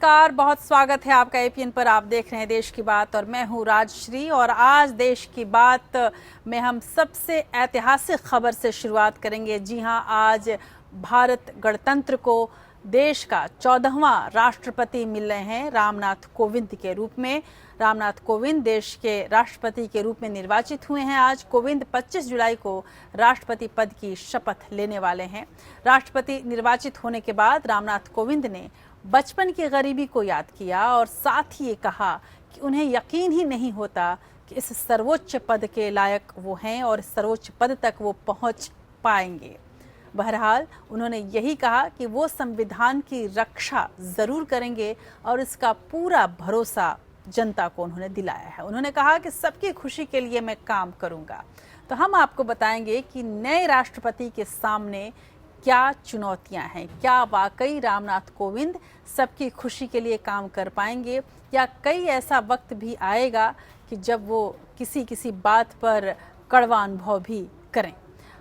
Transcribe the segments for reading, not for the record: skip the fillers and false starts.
नमस्कार, बहुत स्वागत है आपका एपीएन पर। आप देख रहे हैं देश की बात और मैं हूं राजश्री। और आज देश की बात में हम सबसे ऐतिहासिक खबर से शुरुआत करेंगे। जी हां, आज भारत गणतंत्र को देश का 14वां राष्ट्रपति मिल रहे हैं रामनाथ कोविंद के रूप में। रामनाथ कोविंद देश के राष्ट्रपति के रूप में निर्वाचित हुए हैं। आज कोविंद 25 जुलाई को राष्ट्रपति पद की शपथ लेने वाले हैं। राष्ट्रपति निर्वाचित होने के बाद रामनाथ कोविंद ने बचपन की गरीबी को याद किया और साथ ही ये कहा कि उन्हें यकीन ही नहीं होता कि इस सर्वोच्च पद के लायक वो हैं और इस सर्वोच्च पद तक वो पहुंच पाएंगे। बहरहाल उन्होंने यही कहा कि वो संविधान की रक्षा जरूर करेंगे और इसका पूरा भरोसा जनता को उन्होंने दिलाया है। उन्होंने कहा कि सबकी खुशी के लिए मैं काम करूंगा। तो हम आपको बताएंगे कि नए राष्ट्रपति के सामने क्या चुनौतियां हैं। क्या वाकई रामनाथ कोविंद सबकी खुशी के लिए काम कर पाएंगे या कई ऐसा वक्त भी आएगा कि जब वो किसी बात पर कड़वा अनुभव भी करें।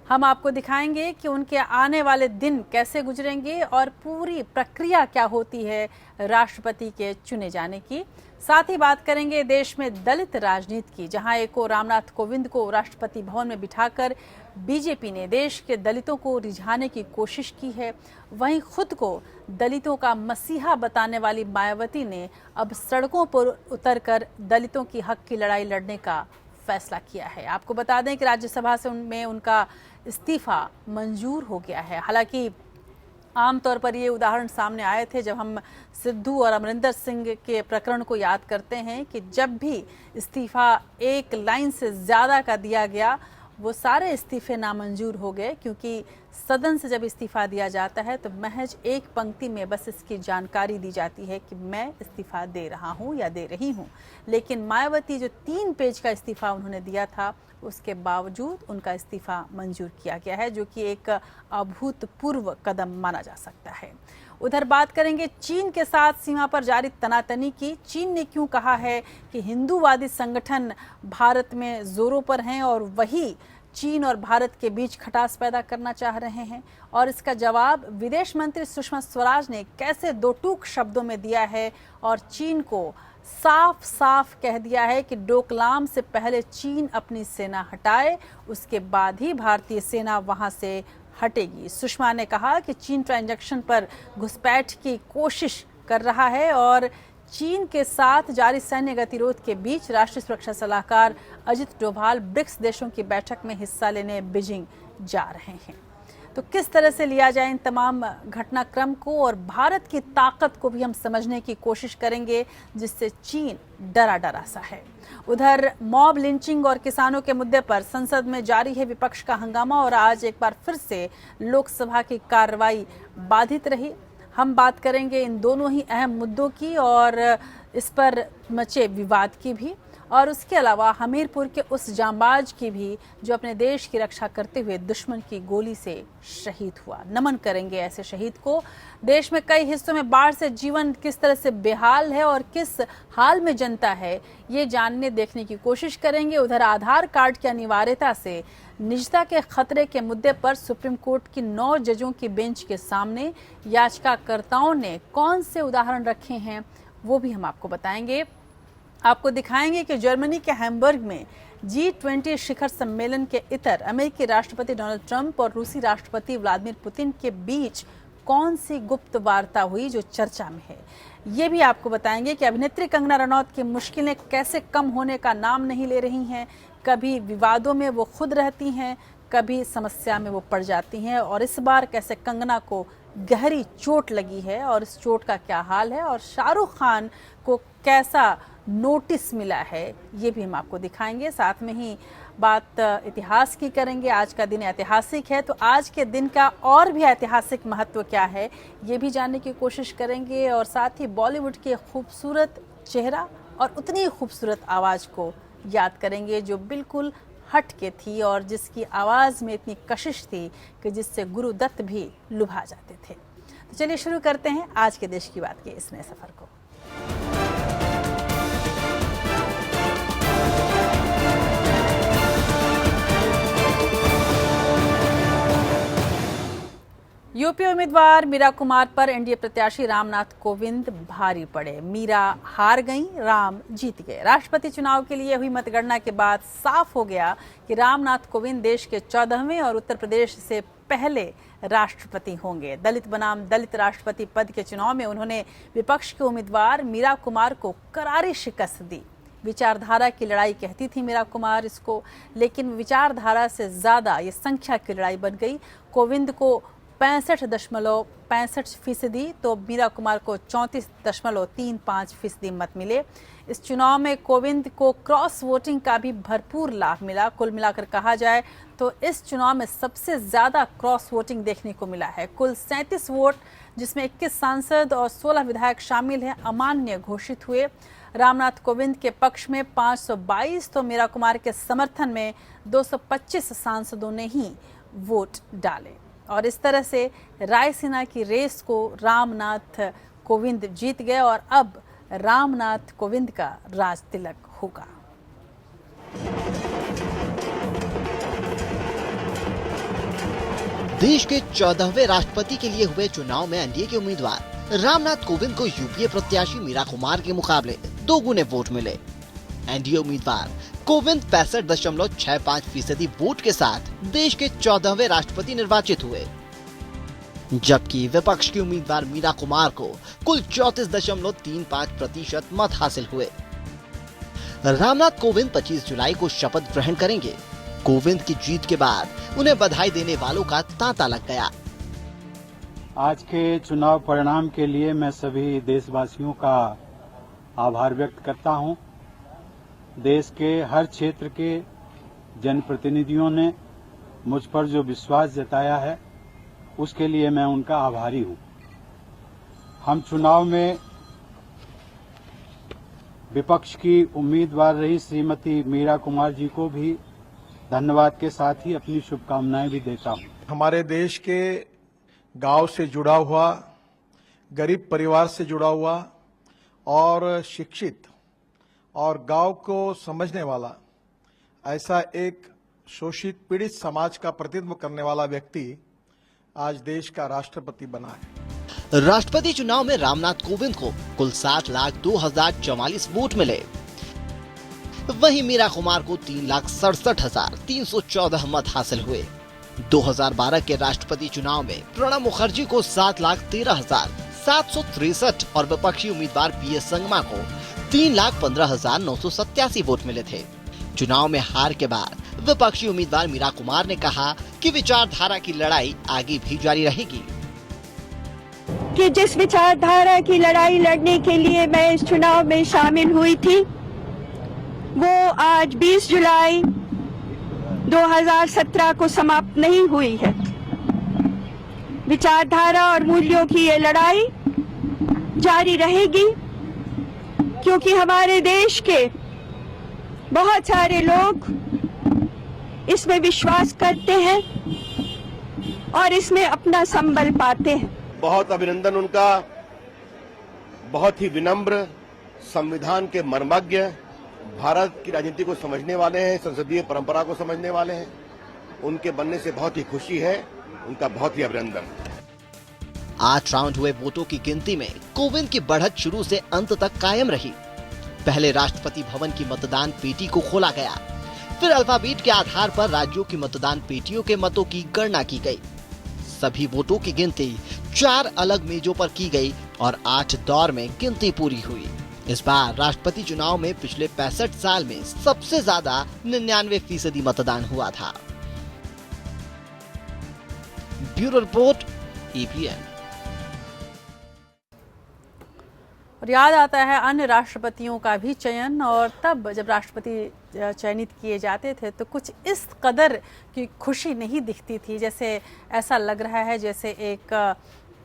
हम आपको दिखाएंगे कि उनके आने वाले दिन कैसे गुजरेंगे और पूरी प्रक्रिया क्या होती है राष्ट्रपति के चुने जाने की। साथ ही बात करेंगे देश में दलित राजनीति की, जहां एक और रामनाथ कोविंद को राष्ट्रपति भवन में बिठाकर बीजेपी ने देश के दलितों को रिझाने की कोशिश की है। वहीं खुद को दलितों का मसीहा बताने वाली मायावती ने अब सड़कों पर उतरकर दलितों की हक की लड़ाई लड़ने का फैसला किया है। आपको बता दें कि राज्यसभा से उनमें उनका इस्तीफा मंजूर हो गया है। हालांकि आमतौर पर ये उदाहरण सामने आए थे जब हम सिद्धू और अमरिंदर सिंह के प्रकरण को याद करते हैं कि जब भी इस्तीफा एक लाइन से ज़्यादा का दिया गया वो सारे इस्तीफे नामंजूर हो गए, क्योंकि सदन से जब इस्तीफा दिया जाता है तो महज एक पंक्ति में बस इसकी जानकारी दी जाती है कि मैं इस्तीफा दे रहा हूं या दे रही हूं। लेकिन मायावती जो 3 पेज का इस्तीफा उन्होंने दिया था उसके बावजूद उनका इस्तीफा मंजूर किया गया है, जो कि एक अभूतपूर्व कदम माना जा सकता है। उधर बात करेंगे चीन के साथ सीमा पर जारी तनातनी की। चीन ने क्यों कहा है कि हिंदूवादी संगठन भारत में जोरों पर हैं और वही चीन और भारत के बीच खटास पैदा करना चाह रहे हैं, और इसका जवाब विदेश मंत्री सुषमा स्वराज ने कैसे दो टूक शब्दों में दिया है और चीन को साफ साफ कह दिया है कि डोकलाम से पहले चीन अपनी सेना हटाए, उसके बाद ही भारतीय सेना वहां से हटेगी। सुषमा ने कहा कि चीन ट्रांजैक्शन पर घुसपैठ की कोशिश कर रहा है और चीन के साथ जारी सैन्य गतिरोध के बीच राष्ट्रीय सुरक्षा सलाहकार अजित डोभाल ब्रिक्स देशों की बैठक में हिस्सा लेने बीजिंग जा रहे हैं। तो किस तरह से लिया जाए इन तमाम घटनाक्रम को और भारत की ताकत को भी हम समझने की कोशिश करेंगे, जिससे चीन डरा डरा सा है। उधर मॉब लिंचिंग और किसानों के मुद्दे पर संसद में जारी है विपक्ष का हंगामा और आज एक बार फिर से लोकसभा की कार्रवाई बाधित रही। हम बात करेंगे इन दोनों ही अहम मुद्दों की और इस पर मचे विवाद की भी, और उसके अलावा हमीरपुर के उस जांबाज की भी जो अपने देश की रक्षा करते हुए दुश्मन की गोली से शहीद हुआ। नमन करेंगे ऐसे शहीद को। देश में कई हिस्सों में बाढ़ से जीवन किस तरह से बेहाल है और किस हाल में जनता है, ये जानने देखने की कोशिश करेंगे। उधर आधार कार्ड की अनिवार्यता से निजता के खतरे के मुद्दे पर सुप्रीम कोर्ट की 9 जजों की बेंच के सामने याचिकाकर्ताओं ने कौन से उदाहरण रखे हैं वो भी हम आपको बताएंगे। आपको दिखाएंगे कि जर्मनी के हैम्बर्ग में G20 शिखर सम्मेलन के इतर अमेरिकी राष्ट्रपति डोनाल्ड ट्रंप और रूसी राष्ट्रपति व्लादिमीर पुतिन के बीच कौन सी गुप्त वार्ता हुई जो चर्चा में है। ये भी आपको बताएंगे कि अभिनेत्री कंगना रनौत की मुश्किलें कैसे कम होने का नाम नहीं ले रही हैं। कभी विवादों में वो खुद रहती हैं, कभी समस्या में वो पड़ जाती हैं, और इस बार कैसे कंगना को गहरी चोट लगी है और इस चोट का क्या हाल है, और शाहरुख खान को कैसा नोटिस मिला है, ये भी हम आपको दिखाएंगे। साथ में ही बात इतिहास की करेंगे। आज का दिन ऐतिहासिक है, तो आज के दिन का और भी ऐतिहासिक महत्व क्या है ये भी जानने की कोशिश करेंगे, और साथ ही बॉलीवुड के खूबसूरत चेहरा और उतनी ही खूबसूरत आवाज़ को याद करेंगे जो बिल्कुल हट के थी और जिसकी आवाज़ में इतनी कशिश थी कि जिससे गुरुदत्त भी लुभा जाते थे। तो चलिए शुरू करते हैं आज के देश की बात के इस नए सफ़र को। यूपी उम्मीदवार मीरा कुमार पर एनडीए प्रत्याशी रामनाथ कोविंद भारी पड़े। मीरा हार गईं, राम जीत गए। राष्ट्रपति चुनाव के लिए हुई मतगणना के बाद साफ हो गया कि रामनाथ कोविंद देश के 14वें और उत्तर प्रदेश से पहले राष्ट्रपति होंगे। दलित बनाम दलित राष्ट्रपति पद के चुनाव में उन्होंने विपक्ष के उम्मीदवार मीरा कुमार को करारी शिकस्त दी। विचारधारा की लड़ाई कहती थी मीरा कुमार इसको, लेकिन विचारधारा से ज्यादा ये संख्या की लड़ाई बन गई। कोविंद को 65.65% तो मीरा कुमार को 34.35% मत मिले। इस चुनाव में कोविंद को क्रॉस वोटिंग का भी भरपूर लाभ मिला। कुल मिलाकर कहा जाए तो इस चुनाव में सबसे ज्यादा क्रॉस वोटिंग देखने को मिला है। कुल 37 वोट, जिसमें 21 सांसद और 16 विधायक शामिल हैं, अमान्य घोषित हुए। रामनाथ कोविंद के पक्ष में 522 तो मीरा कुमार के समर्थन में 225 सांसदों ने ही वोट डाले और इस तरह से रायसीना की रेस को रामनाथ कोविंद जीत गए और अब रामनाथ कोविंद का राज तिलक होगा। देश के 14वें राष्ट्रपति के लिए हुए चुनाव में एनडीए के उम्मीदवार रामनाथ कोविंद को यूपीए प्रत्याशी मीरा कुमार के मुकाबले 2 गुने वोट मिले। एनडीए उम्मीदवार कोविंद 65.65% वोट के साथ देश के 14वें राष्ट्रपति निर्वाचित हुए, जबकि विपक्ष की उम्मीदवार मीरा कुमार को कुल 34.35% मत हासिल हुए। रामनाथ कोविंद 25 जुलाई को शपथ ग्रहण करेंगे। कोविंद की जीत के बाद उन्हें बधाई देने वालों का तांता लग गया। आज के चुनाव परिणाम के लिए मैं सभी देशवासियों का आभार व्यक्त करता हूं। देश के हर क्षेत्र के जनप्रतिनिधियों ने मुझ पर जो विश्वास जताया है उसके लिए मैं उनका आभारी हूं। हम चुनाव में विपक्ष की उम्मीदवार रही श्रीमती मीरा कुमार जी को भी धन्यवाद के साथ ही अपनी शुभकामनाएं भी देता हूं। हमारे देश के गांव से जुड़ा हुआ, गरीब परिवार से जुड़ा हुआ और शिक्षित और गांव को समझने वाला ऐसा एक शोषित पीड़ित समाज का प्रतिनिधित्व करने वाला व्यक्ति आज देश का राष्ट्रपति बना है। राष्ट्रपति चुनाव में रामनाथ कोविंद को कुल 60,02,044 वोट मिले। वहीं मीरा कुमार को 3,67,314 मत हासिल हुए। 2012 के राष्ट्रपति चुनाव में प्रणब मुखर्जी को 7,13,763 और विपक्षी उम्मीदवार पीएस संगमा को 3,15,987 वोट मिले थे। चुनाव में हार के बाद विपक्षी उम्मीदवार मीरा कुमार ने कहा कि विचारधारा की लड़ाई आगे भी जारी रहेगी। कि जिस विचारधारा की लड़ाई लड़ने के लिए मैं इस चुनाव में शामिल हुई थी, वो आज 20 जुलाई 2017 को समाप्त नहीं हुई है। विचारधारा और मूल्यों की ये लड़ाई जारी रहेगी, क्योंकि हमारे देश के बहुत सारे लोग इसमें विश्वास करते हैं और इसमें अपना संबल पाते हैं। बहुत अभिनंदन उनका। बहुत ही विनम्र, संविधान के मर्मज्ञ, भारत की राजनीति को समझने वाले हैं, संसदीय परंपरा को समझने वाले हैं। उनके बनने से बहुत ही खुशी है। उनका बहुत ही अभिनंदन। 8 राउंड हुए वोटों की गिनती में कोविंद की बढ़त शुरू से अंत तक कायम रही। पहले राष्ट्रपति भवन की मतदान पेटी को खोला गया, फिर अल्फाबेट के आधार पर राज्यों की मतदान पेटियों के मतों की गणना की गई। सभी वोटों की गिनती 4 अलग मेजों पर की गई और 8 दौर में गिनती पूरी हुई। इस बार राष्ट्रपति चुनाव में पिछले 65 साल में सबसे ज्यादा 99% मतदान हुआ था। Bureau report, EPN। और याद आता है अन्य राष्ट्रपतियों का भी चयन, और तब जब राष्ट्रपति चयनित किए जाते थे तो कुछ इस कदर की खुशी नहीं दिखती थी। जैसे ऐसा लग रहा है जैसे एक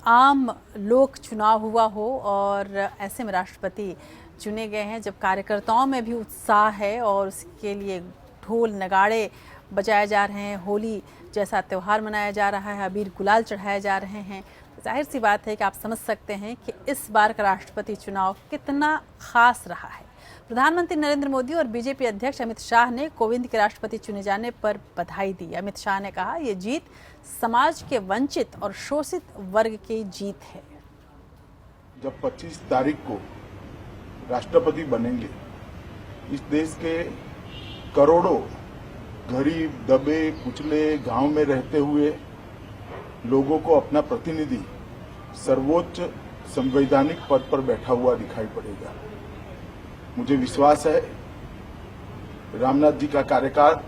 आम लोक चुनाव हुआ हो और ऐसे में राष्ट्रपति चुने गए हैं, जब कार्यकर्ताओं में भी उत्साह है और उसके लिए ढोल नगाड़े बजाए जा रहे हैं, होली जैसा त्यौहार मनाया जा रहा है, अबीर गुलाल चढ़ाए जा रहे हैं। जाहिर सी बात है कि आप समझ सकते हैं कि इस बार का राष्ट्रपति चुनाव कितना खास रहा है। प्रधानमंत्री नरेंद्र मोदी और बीजेपी अध्यक्ष अमित शाह ने कोविंद के राष्ट्रपति चुने जाने पर बधाई दी। अमित शाह ने कहा, ये जीत समाज के वंचित और शोषित वर्ग की जीत है। जब 25 तारीख को राष्ट्रपति बनेंगे, इस देश के करोड़ों गरीब, दबे कुचले, गांव में रहते हुए लोगों को अपना प्रतिनिधि सर्वोच्च संवैधानिक पद पर बैठा हुआ दिखाई पड़ेगा। मुझे विश्वास है रामनाथ जी का कार्यकाल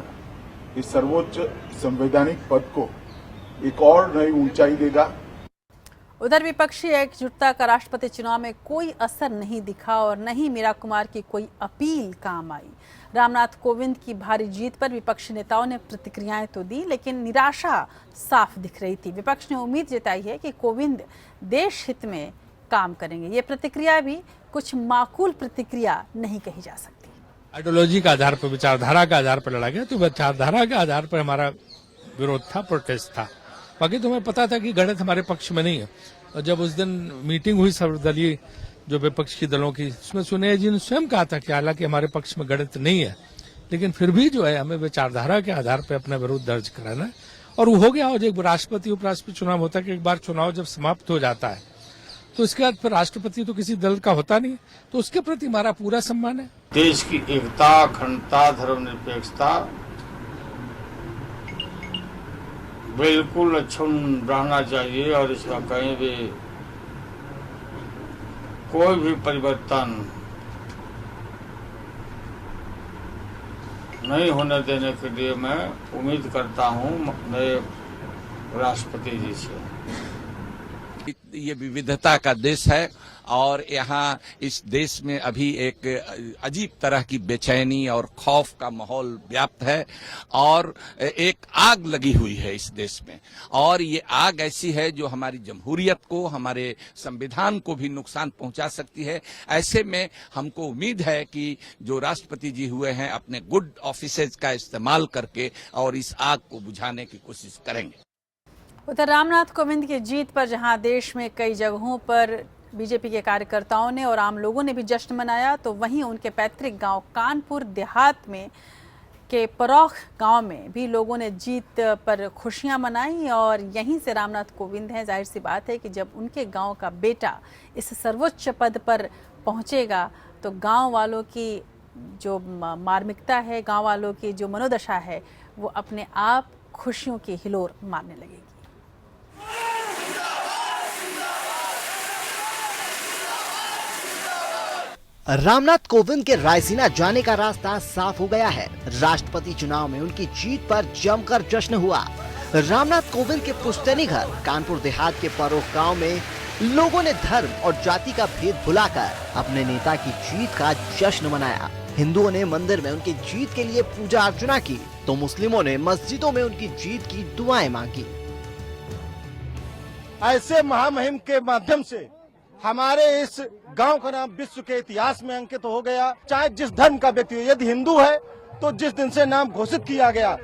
इस सर्वोच्च संवैधानिक पद को एक और नई ऊंचाई देगा। उधर विपक्षी एकजुटता का राष्ट्रपति चुनाव में कोई असर नहीं दिखा और न ही मीरा कुमार की कोई अपील काम आई। रामनाथ कोविंद की भारी जीत पर विपक्षी नेताओं ने प्रतिक्रियाएं तो दी, लेकिन निराशा साफ दिख रही थी। विपक्ष ने उम्मीद जताई है कि कोविंद देश हित में काम करेंगे। ये प्रतिक्रिया भी कुछ माकूल प्रतिक्रिया नहीं कही जा सकती। आइडियोलॉजी के आधार पर, विचारधारा के आधार पर लड़ा गया, तो विचारधारा के आधार पर हमारा विरोध था, प्रोटेस्ट था। बाकी तुम्हें पता था कि गणित हमारे पक्ष में नहीं है। और जब उस दिन मीटिंग हुई सर्वदलीय जो विपक्ष की दलों की, उसमें सोनिया जी ने स्वयं कहा था कि हालांकि हमारे पक्ष में गणित नहीं है, लेकिन फिर भी जो है हमें विचारधारा के आधार पर अपना विरोध दर्ज कराना है। और वो हो गया। और एक राष्ट्रपति उपराष्ट्रपति चुनाव होता है कि एक बार चुनाव जब समाप्त हो जाता है तो उसके बाद फिर राष्ट्रपति तो किसी दल का होता नहीं, तो उसके प्रति हमारा पूरा सम्मान है। देश की एकता, अखंडता, धर्मनिरपेक्षता बिल्कुल अक्षुण्ण रहना चाहिए और इसका कहीं भी कोई भी परिवर्तन नहीं होने देने के लिए मैं उम्मीद करता हूं नए राष्ट्रपति जी से। ये विविधता का देश है और यहाँ इस देश में अभी एक अजीब तरह की बेचैनी और खौफ का माहौल व्याप्त है और एक आग लगी हुई है इस देश में। और ये आग ऐसी है जो हमारी जमहूरियत को, हमारे संविधान को भी नुकसान पहुंचा सकती है। ऐसे में हमको उम्मीद है कि जो राष्ट्रपति जी हुए हैं अपने गुड ऑफिसेज का इस्तेमाल करके और इस आग को बुझाने की कोशिश करेंगे। उधर रामनाथ कोविंद की जीत पर जहां देश में कई जगहों पर बीजेपी के कार्यकर्ताओं ने और आम लोगों ने भी जश्न मनाया, तो वहीं उनके पैतृक गांव कानपुर देहात में के परौख गांव में भी लोगों ने जीत पर खुशियां मनाई। और यहीं से रामनाथ कोविंद हैं, जाहिर सी बात है कि जब उनके गांव का बेटा इस सर्वोच्च पद पर पहुंचेगा तो गांव वालों की जो मार्मिकता है, गांव वालों की जो मनोदशा है, वो अपने आप खुशियों की हिलोर मारने लगेगी। रामनाथ कोविंद के रायसीना जाने का रास्ता साफ हो गया है। राष्ट्रपति चुनाव में उनकी जीत पर जमकर जश्न हुआ। रामनाथ कोविंद के पुश्तैनी घर कानपुर देहात के परोख गांव में लोगों ने धर्म और जाति का भेद भुलाकर अपने नेता की जीत का जश्न मनाया। हिंदुओं ने मंदिर में उनकी जीत के लिए पूजा अर्चना की, तो मुस्लिमों ने मस्जिदों में उनकी जीत की दुआएं मांगी। ऐसे महामहिम के माध्यम से हमारे इस गांव का नाम विश्व के इतिहास में अंकित हो गया। चाहे जिस धर्म का व्यक्ति हो, यदि हिंदू है तो जिस दिन से नाम घोषित किया गया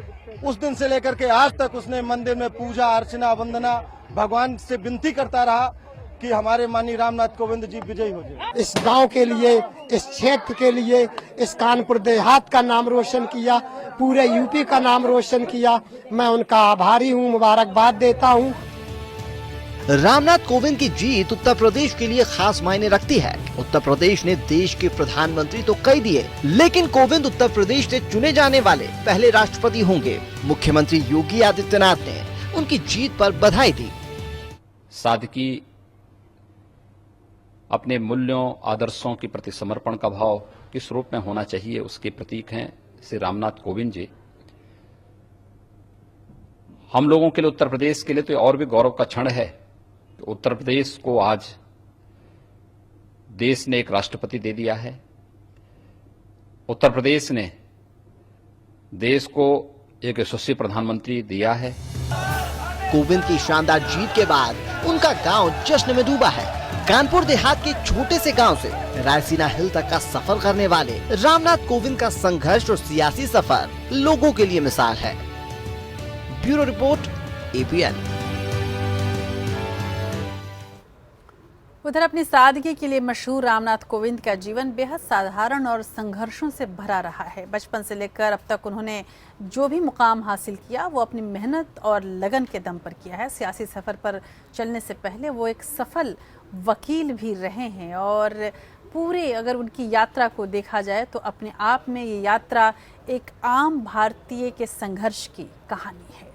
उस दिन से लेकर के आज तक उसने मंदिर में पूजा अर्चना वंदना भगवान से विनती करता रहा कि हमारे माननीय रामनाथ कोविंद जी विजयी हो जाए। इस गांव के लिए, इस क्षेत्र के लिए, इस कानपुर देहात का नाम रोशन किया, पूरे यूपी का नाम रोशन किया। मैं उनका आभारी हूँ, मुबारकबाद देता हूँ। रामनाथ कोविंद की जीत उत्तर प्रदेश के लिए खास मायने रखती है। उत्तर प्रदेश ने देश के प्रधानमंत्री तो कई दिए, लेकिन कोविंद उत्तर प्रदेश से चुने जाने वाले पहले राष्ट्रपति होंगे। मुख्यमंत्री योगी आदित्यनाथ ने उनकी जीत पर बधाई दी। सादगी, अपने मूल्यों आदर्शों के प्रति समर्पण का भाव किस रूप में होना चाहिए, उसके प्रतीक हैं श्री रामनाथ कोविंद जी। हम लोगों के लिए, उत्तर प्रदेश के लिए तो और भी गौरव का क्षण है। उत्तर प्रदेश को आज देश ने एक राष्ट्रपति दे दिया है। उत्तर प्रदेश ने देश को एक यशस्वी प्रधानमंत्री दिया है। कोविंद की शानदार जीत के बाद उनका गांव जश्न में डूबा है। कानपुर देहात के छोटे से गांव से रायसीना हिल तक का सफर करने वाले रामनाथ कोविंद का संघर्ष और सियासी सफर लोगों के लिए मिसाल है। Bureau report, APN। उधर अपनी सादगी के लिए मशहूर रामनाथ कोविंद का जीवन बेहद साधारण और संघर्षों से भरा रहा है। बचपन से लेकर अब तक उन्होंने जो भी मुकाम हासिल किया वो अपनी मेहनत और लगन के दम पर किया है। सियासी सफर पर चलने से पहले वो एक सफल वकील भी रहे हैं और पूरे अगर उनकी यात्रा को देखा जाए तो अपने आप में ये यात्रा एक आम भारतीय के संघर्ष की कहानी है।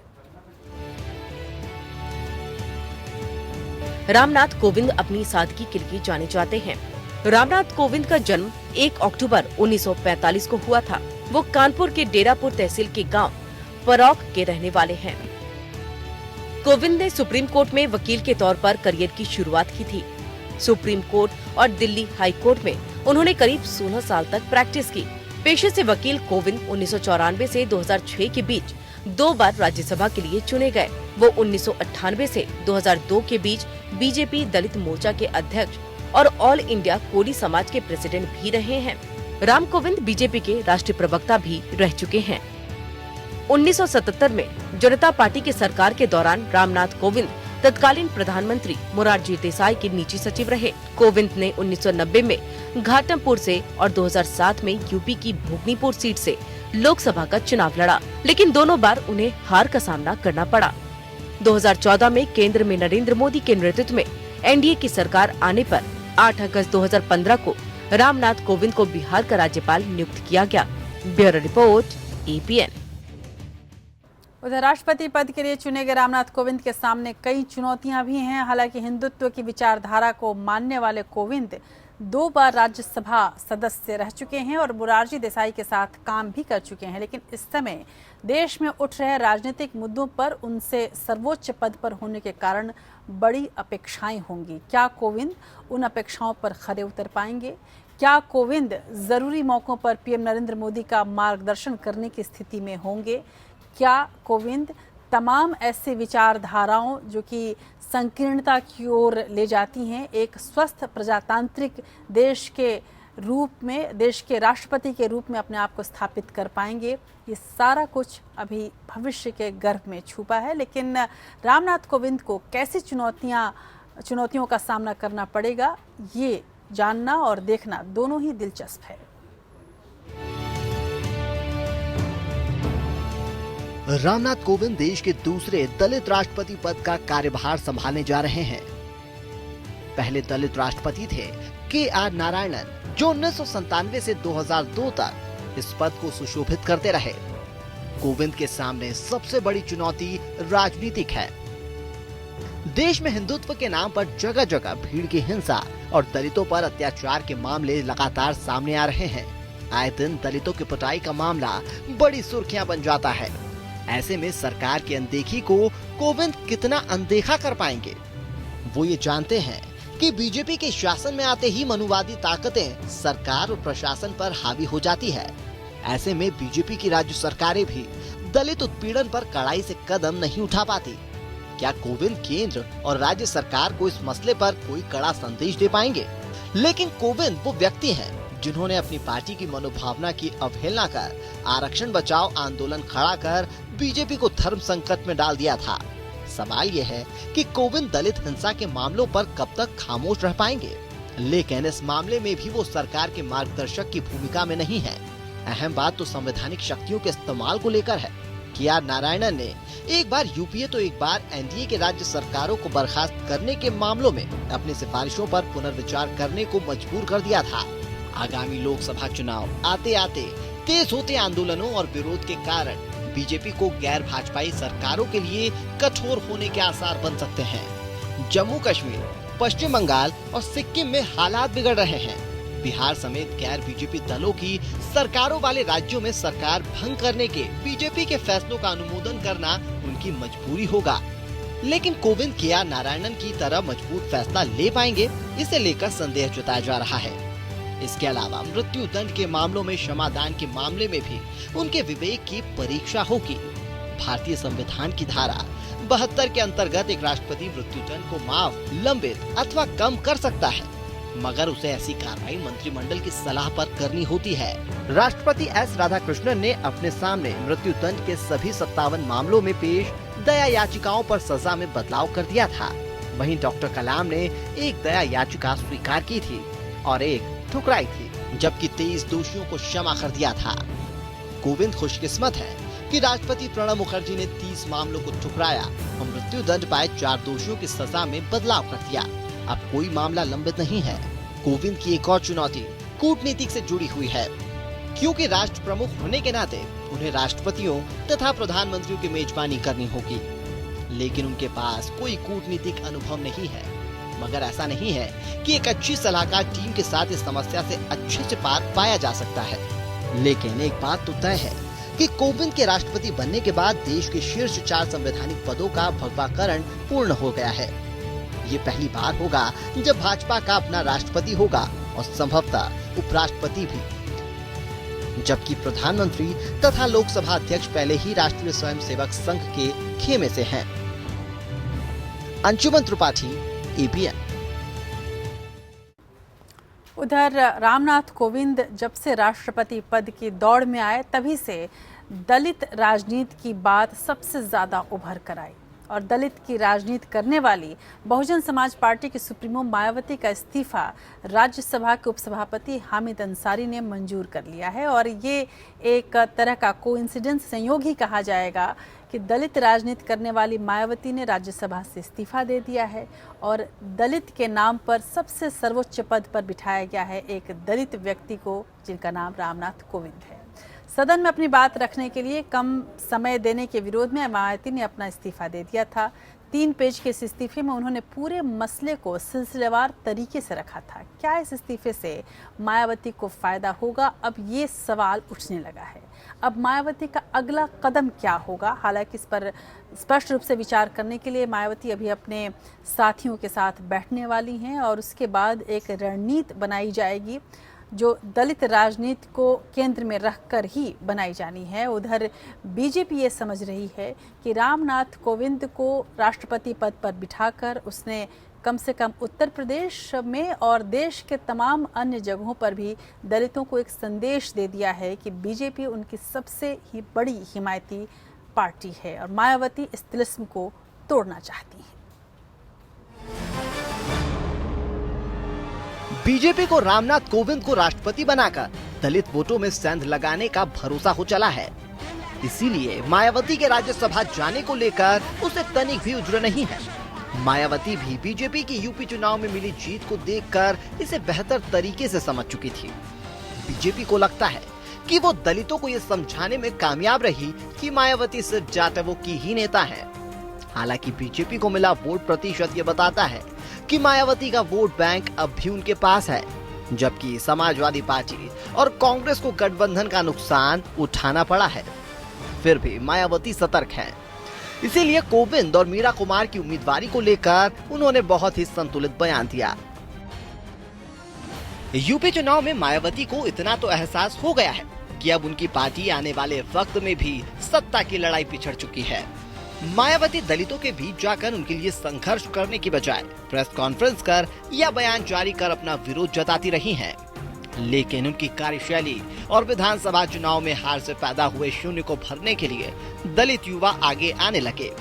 रामनाथ कोविंद अपनी सादगी के लिए जाने जाते हैं। रामनाथ कोविंद का जन्म 1 अक्टूबर 1945 को हुआ था। वो कानपुर के डेरापुर तहसील के गांव परौक के रहने वाले हैं। कोविंद ने सुप्रीम कोर्ट में वकील के तौर पर करियर की शुरुआत की थी। सुप्रीम कोर्ट और दिल्ली हाई कोर्ट में उन्होंने करीब 16 साल तक प्रैक्टिस की। पेशे से वकील कोविंद 1994 से 2006 के बीच 2 बार राज्यसभा के लिए चुने गए। वो 1998 से 2002 के बीच बीजेपी दलित मोर्चा के अध्यक्ष और ऑल इंडिया कोली समाज के प्रेसिडेंट भी रहे हैं। राम कोविंद बीजेपी के राष्ट्रीय प्रवक्ता भी रह चुके हैं। 1977 में जनता पार्टी की सरकार के दौरान रामनाथ कोविंद तत्कालीन प्रधानमंत्री मोरारजी देसाई के निजी सचिव रहे। कोविंद ने 1990 में घाटमपुर से और 2007 में यूपी की भोगनीपुर सीट से लोकसभा का चुनाव लड़ा, लेकिन दोनों बार उन्हें हार का सामना करना पड़ा। 2014 में केंद्र में नरेंद्र मोदी के नेतृत्व में एनडीए की सरकार आने पर 8 अगस्त 2015 को रामनाथ कोविंद को बिहार का राज्यपाल नियुक्त किया गया। Bureau report, APN. उधर राष्ट्रपति पद के लिए चुने गए रामनाथ कोविंद के सामने कई चुनौतियां भी हैं। हालांकि हिंदुत्व की विचारधारा को मानने वाले कोविंद 2 बार राज्यसभा सदस्य रह चुके हैं और मोरारजी देसाई के साथ काम भी कर चुके हैं, लेकिन इस समय देश में उठ रहे राजनीतिक मुद्दों पर उनसे सर्वोच्च पद पर होने के कारण बड़ी अपेक्षाएं होंगी। क्या कोविंद उन अपेक्षाओं पर खरे उतर पाएंगे? क्या कोविंद जरूरी मौकों पर पीएम नरेंद्र मोदी का मार्गदर्शन करने की स्थिति में होंगे? क्या कोविंद तमाम ऐसे विचारधाराओं जो कि संकीर्णता की ओर ले जाती हैं, एक स्वस्थ प्रजातांत्रिक देश के रूप में, देश के राष्ट्रपति के रूप में अपने आप को स्थापित कर पाएंगे? ये सारा कुछ अभी भविष्य के गर्भ में छुपा है, लेकिन रामनाथ कोविंद को कैसी चुनौतियों का सामना करना पड़ेगा, ये जानना और देखना दोनों ही दिलचस्प है। रामनाथ कोविंद देश के दूसरे दलित राष्ट्रपति पद का कार्यभार संभालने जा रहे हैं। पहले दलित राष्ट्रपति थे के.आर. नारायणन, जो 1997 से 2002 तक इस पद को सुशोभित करते रहे। कोविंद के सामने सबसे बड़ी चुनौती राजनीतिक है। देश में हिंदुत्व के नाम पर जगह जगह भीड़ की हिंसा और दलितों पर अत्याचार के मामले लगातार सामने आ रहे हैं। आए दिन दलितों की पिटाई का मामला बड़ी सुर्खियां बन जाता है। ऐसे में सरकार की अनदेखी को कोविंद कितना अनदेखा कर पाएंगे? वो ये जानते हैं कि बीजेपी के शासन में आते ही मनुवादी ताकतें सरकार और प्रशासन पर हावी हो जाती है। ऐसे में बीजेपी की राज्य सरकारें भी दलित उत्पीड़न पर कड़ाई से कदम नहीं उठा पाती। क्या कोविंद केंद्र और राज्य सरकार को इस मसले पर कोई कड़ा संदेश दे पाएंगे? लेकिन कोविंद वो व्यक्ति हैं जिन्होंने अपनी पार्टी की मनोभावना की अवहेलना कर आरक्षण बचाओ आंदोलन खड़ा कर बीजेपी को धर्म संकट में डाल दिया था। सवाल यह है कि कोविंद दलित हिंसा के मामलों पर कब तक खामोश रह पाएंगे? लेकिन इस मामले में भी वो सरकार के मार्गदर्शक की भूमिका में नहीं है। अहम बात तो संवैधानिक शक्तियों के इस्तेमाल को लेकर है। के.आर. नारायणन ने एक बार यूपीए तो एक बार एनडीए के राज्य सरकारों को बर्खास्त करने के मामलों में अपनी सिफारिशों पर पुनर्विचार करने को मजबूर कर दिया था। आगामी लोकसभा चुनाव आते आते तेज होते आंदोलनों और विरोध के कारण बीजेपी को गैर भाजपाई सरकारों के लिए कठोर होने के आसार बन सकते हैं। जम्मू कश्मीर, पश्चिम बंगाल और सिक्किम में हालात बिगड़ रहे हैं। बिहार समेत गैर बीजेपी दलों की सरकारों वाले राज्यों में सरकार भंग करने के बीजेपी के फैसलों का अनुमोदन करना उनकी मजबूरी होगा। लेकिन कोविंद के.आर. नारायणन की तरह मजबूत फैसला ले पाएंगे, इसे लेकर संदेह जताया जा रहा है। इसके अलावा मृत्यु दंड के मामलों में क्षमादान के मामले में भी उनके विवेक की परीक्षा होगी। भारतीय संविधान की धारा 72 के अंतर्गत एक राष्ट्रपति मृत्यु दंड को माफ, लंबित अथवा कम कर सकता है, मगर उसे ऐसी कार्रवाई मंत्रिमंडल की सलाह पर करनी होती है। राष्ट्रपति एस. राधाकृष्णन ने अपने सामने मृत्यु दंड के सभी 57 मामलों में पेश दया याचिकाओं पर सजा में बदलाव कर दिया था। वहीं डॉक्टर कलाम ने एक दया याचिका स्वीकार की थी और एक ठुकराई थी, जबकि 23 दोषियों को क्षमा कर दिया था। कोविंद खुशकिस्मत है कि राष्ट्रपति प्रणब मुखर्जी ने 30 मामलों को ठुकराया और मृत्यु दंड पाए 4 दोषियों की सजा में बदलाव कर दिया। अब कोई मामला लंबित नहीं है। कोविंद की एक और चुनौती कूटनीतिक से जुड़ी हुई है, क्योंकि राष्ट्र प्रमुख होने के नाते उन्हें राष्ट्रपतियों तथा प्रधानमंत्रियों की मेजबानी करनी होगी, लेकिन उनके पास कोई कूटनीतिक अनुभव नहीं है। मगर ऐसा नहीं है कि एक अच्छी सलाहकार टीम के साथ इस समस्या से अच्छे से पार पाया जा सकता है। लेकिन एक बात तो तय है कि कोविंद के राष्ट्रपति बनने के बाद देश के शीर्ष 4 संवैधानिक पदों का भगवाकरण पूर्ण हो गया है। ये पहली बार होगा जब भाजपा का अपना राष्ट्रपति होगा और संभवतः उपराष्ट्रपति भी, जबकि प्रधानमंत्री तथा लोकसभा अध्यक्ष पहले ही राष्ट्रीय स्वयंसेवक संघ के खेमे से हैं। अंशुमन त्रिपाठी, ABN। उधर रामनाथ कोविंद जब से राष्ट्रपति पद की दौड़ में आए तभी से दलित राजनीति की बात सबसे ज्यादा उभर कर आई और दलित की राजनीति करने वाली बहुजन समाज पार्टी की सुप्रीमो मायावती का इस्तीफा राज्यसभा के उपसभापति हामिद अंसारी ने मंजूर कर लिया है। और ये एक तरह का कोइंसिडेंस, संयोग ही कहा जाएगा कि दलित राजनीति करने वाली मायावती ने राज्यसभा से इस्तीफा दे दिया है और दलित के नाम पर सबसे सर्वोच्च पद पर बिठाया गया है एक दलित व्यक्ति को, जिनका नाम रामनाथ कोविंद है। सदन में अपनी बात रखने के लिए कम समय देने के विरोध में मायावती ने अपना इस्तीफा दे दिया था। 3 पेज के इस इस्तीफे में उन्होंने पूरे मसले को सिलसिलेवार तरीके से रखा था। क्या इस इस्तीफे से मायावती को फायदा होगा, अब ये सवाल उठने लगा है। अब मायावती का अगला कदम क्या होगा? हालांकि इस पर स्पष्ट रूप से विचार करने के लिए मायावती अभी अपने साथियों के साथ बैठने वाली हैं और उसके बाद एक रणनीति बनाई जाएगी जो दलित राजनीति को केंद्र में रखकर ही बनाई जानी है। उधर बीजेपी ये समझ रही है कि रामनाथ कोविंद को राष्ट्रपति पद पर बिठाकर उसने कम से कम उत्तर प्रदेश में और देश के तमाम अन्य जगहों पर भी दलितों को एक संदेश दे दिया है कि बीजेपी उनकी सबसे ही बड़ी हिमायती पार्टी है और मायावती इस तिलिस्म को तोड़ना चाहती है। बीजेपी को रामनाथ कोविंद को राष्ट्रपति बनाकर दलित वोटों में सेंध लगाने का भरोसा हो चला है। इसीलिए मायावती के राज्यसभा जाने को लेकर उसे तनिक भी उजड़ नहीं है। मायावती भी बीजेपी की यूपी चुनाव में मिली जीत को देखकर इसे बेहतर तरीके से समझ चुकी थी। बीजेपी को लगता है कि वो दलितों को ये समझाने में कामयाब रही कि मायावती सिर्फ जाटवों की ही नेता है। हालांकि बीजेपी को मिला वोट प्रतिशत ये बताता है कि मायावती का वोट बैंक अब भी उनके पास है, जबकि समाजवादी पार्टी और कांग्रेस को गठबंधन का नुकसान उठाना पड़ा है। फिर भी मायावती सतर्क हैं। इसीलिए कोविंद और मीरा कुमार की उम्मीदवारी को लेकर उन्होंने बहुत ही संतुलित बयान दिया। यूपी चुनाव में मायावती को इतना तो एहसास हो गया है कि अब उनकी पार्टी आने वाले वक्त में भी सत्ता की लड़ाई पिछड़ चुकी है। मायावती दलितों के बीच जाकर उनके लिए संघर्ष करने की बजाय प्रेस कॉन्फ्रेंस कर या बयान जारी कर अपना विरोध जताती रही हैं। लेकिन उनकी कार्यशैली और विधानसभा चुनाव में हार से पैदा हुए शून्य को भरने के लिए दलित युवा आगे आने लगे।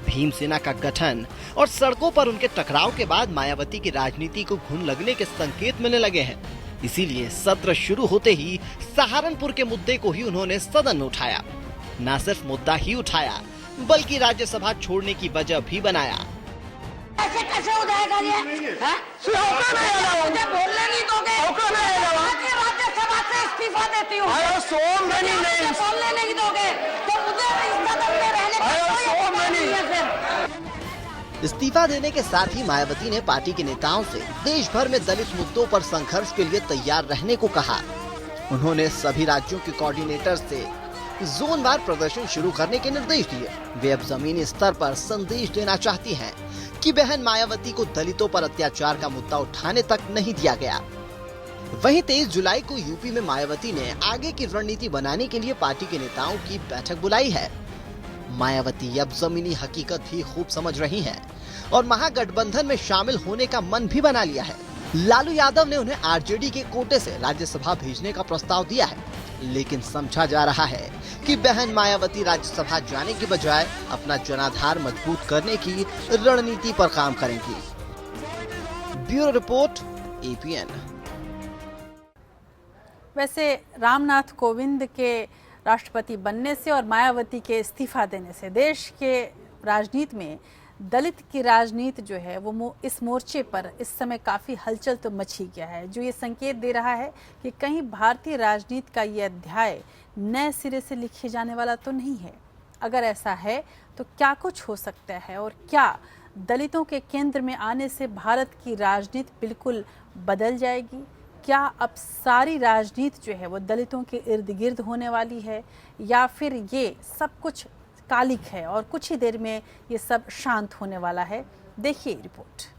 भीमसेना का गठन और सड़कों पर उनके टकराव के बाद मायावती की राजनीति को घुन लगने के संकेत मिलने लगे हैं। इसीलिए सत्र शुरू होते ही सहारनपुर के मुद्दे को ही उन्होंने सदन में उठाया। न सिर्फ मुद्दा ही उठाया बल्कि राज्यसभा छोड़ने की वजह भी बनाया। ऐसे कैसे हो जाएगा ये? मुझे बोलने नहीं दोगे? राज्यसभा से इस्तीफा देती हूँ। बोलने नहीं दोगे तो मुझे इस सदन में रहने का कोई नहीं है। फिर इस्तीफा देने के साथ ही मायावती ने पार्टी के नेताओं से देश भर में दलित मुद्दों पर संघर्ष के लिए तैयार रहने को कहा। उन्होंने सभी राज्यों के कोऑर्डिनेटर से जोनवार प्रदर्शन शुरू करने के निर्देश दिए। वे अब जमीनी स्तर पर संदेश देना चाहती हैं कि बहन मायावती को दलितों पर अत्याचार का मुद्दा उठाने तक नहीं दिया गया। वहीं 23 जुलाई को यूपी में मायावती ने आगे की रणनीति बनाने के लिए पार्टी के नेताओं की बैठक बुलाई है। मायावती अब जमीनी हकीकत भी खूब समझ रही हैं और महागठबंधन में शामिल होने का मन भी बना लिया है। लालू यादव ने उन्हें आरजेडी के कोटे से राज्यसभा भेजने का प्रस्ताव दिया है। लेकिन समझा जा रहा है कि बहन मायावती राज्यसभा जाने के बजाय अपना जनाधार मजबूत करने की रणनीति पर काम करेंगी। Bureau report, APN। वैसे रामनाथ कोविंद के राष्ट्रपति बनने से और मायावती के इस्तीफा देने से देश के राजनीति में दलित की राजनीति जो है वो इस मोर्चे पर इस समय काफ़ी हलचल तो मची गया है, जो ये संकेत दे रहा है कि कहीं भारतीय राजनीति का ये अध्याय नए सिरे से लिखे जाने वाला तो नहीं है। अगर ऐसा है तो क्या कुछ हो सकता है और क्या दलितों के केंद्र में आने से भारत की राजनीति बिल्कुल बदल जाएगी? क्या अब सारी राजनीति जो है वो दलितों के इर्द गिर्द होने वाली है या फिर ये सब कुछ कालिक है और कुछ ही देर में ये सब शांत होने वाला है? देखिए रिपोर्ट।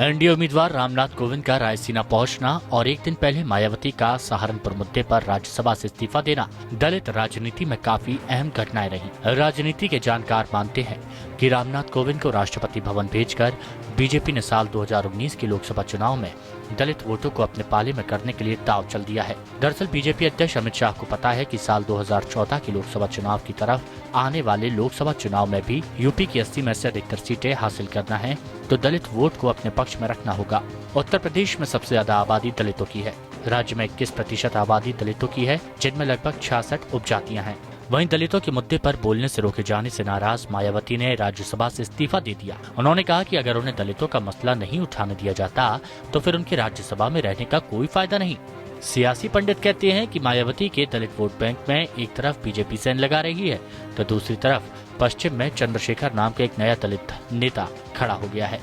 एनडीए उम्मीदवार रामनाथ कोविंद का रायसीना पहुंचना और एक दिन पहले मायावती का सहारनपुर मुद्दे पर राज्यसभा से इस्तीफा देना दलित राजनीति में काफी अहम घटनाएं रही। राजनीति के जानकार मानते हैं कि रामनाथ कोविंद को राष्ट्रपति भवन भेजकर बीजेपी ने साल 2019 के लोकसभा चुनाव में दलित वोटों को अपने पाले में करने के लिए दांव चल दिया है। दरअसल बीजेपी अध्यक्ष अमित शाह को पता है कि साल 2014 के लोकसभा चुनाव की तरफ आने वाले लोकसभा चुनाव में भी यूपी की 80 में से अधिकतर सीटें हासिल करना है तो दलित वोट को अपने पक्ष में रखना होगा। उत्तर प्रदेश में सबसे ज्यादा आबादी दलितों की है। राज्य में 21% आबादी दलितों की है, जिनमें लगभग 66 उपजातियां हैं। वहीं दलितों के मुद्दे पर बोलने से रोके जाने से नाराज मायावती ने राज्यसभा से इस्तीफा दे दिया। उन्होंने कहा कि अगर उन्हें दलितों का मसला नहीं उठाने दिया जाता तो फिर उनके राज्यसभा में रहने का कोई फायदा नहीं। सियासी पंडित कहते हैं कि मायावती के दलित वोट बैंक में एक तरफ बीजेपी सेन लगा रही है तो दूसरी तरफ पश्चिम में चंद्रशेखर नाम का एक नया दलित नेता खड़ा हो गया है।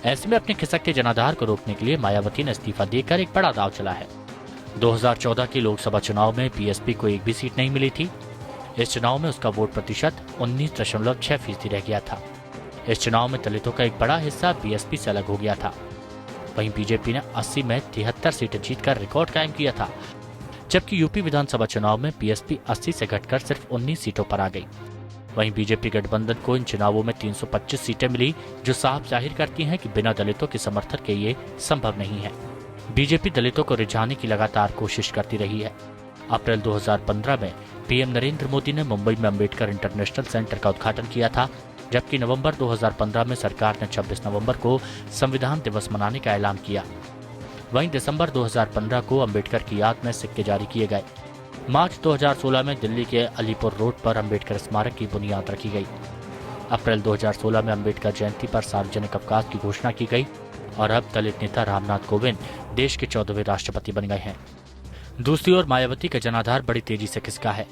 ऐसे में अपने खिसकते जनाधार को रोकने के लिए मायावती ने इस्तीफा देकर एक बड़ा दांव चला है। 2014 के लोकसभा चुनाव में बीएसपी को एक भी सीट नहीं मिली थी। इस चुनाव में उसका वोट प्रतिशत 19.6% रह गया था। इस चुनाव में दलितों का एक बड़ा हिस्सा बीएसपी से अलग हो गया था। वहीं बीजेपी ने 80 में 73 सीटें जीतकर रिकॉर्ड कायम किया था, जबकि यूपी विधानसभा चुनाव में बीएसपी 80 से घटकर सिर्फ 19 सीटों पर आ गई। वहीं बीजेपी गठबंधन को इन चुनावों में 325 सीटें मिली, जो साफ जाहिर करती हैं कि बिना दलितों के समर्थन के ये संभव नहीं है। बीजेपी दलितों को रिझाने की लगातार कोशिश करती रही है। अप्रैल 2015 में पीएम नरेंद्र मोदी ने मुंबई में अंबेडकर इंटरनेशनल सेंटर का उद्घाटन किया था, जबकि नवंबर 2015 में सरकार ने 26 नवंबर को संविधान दिवस मनाने का ऐलान किया। वहीं दिसंबर 2015 को अंबेडकर की याद में सिक्के जारी किए गए। मार्च 2016 में दिल्ली के अलीपुर रोड पर अंबेडकर स्मारक की बुनियाद रखी गई। अप्रैल 2016 में अंबेडकर जयंती पर सार्वजनिक अवकाश की घोषणा की गई और अब दलित नेता रामनाथ कोविंद देश के 14वें राष्ट्रपति बन गए हैं। दूसरी ओर मायावती का जनाधार बड़ी तेजी से खिसका है।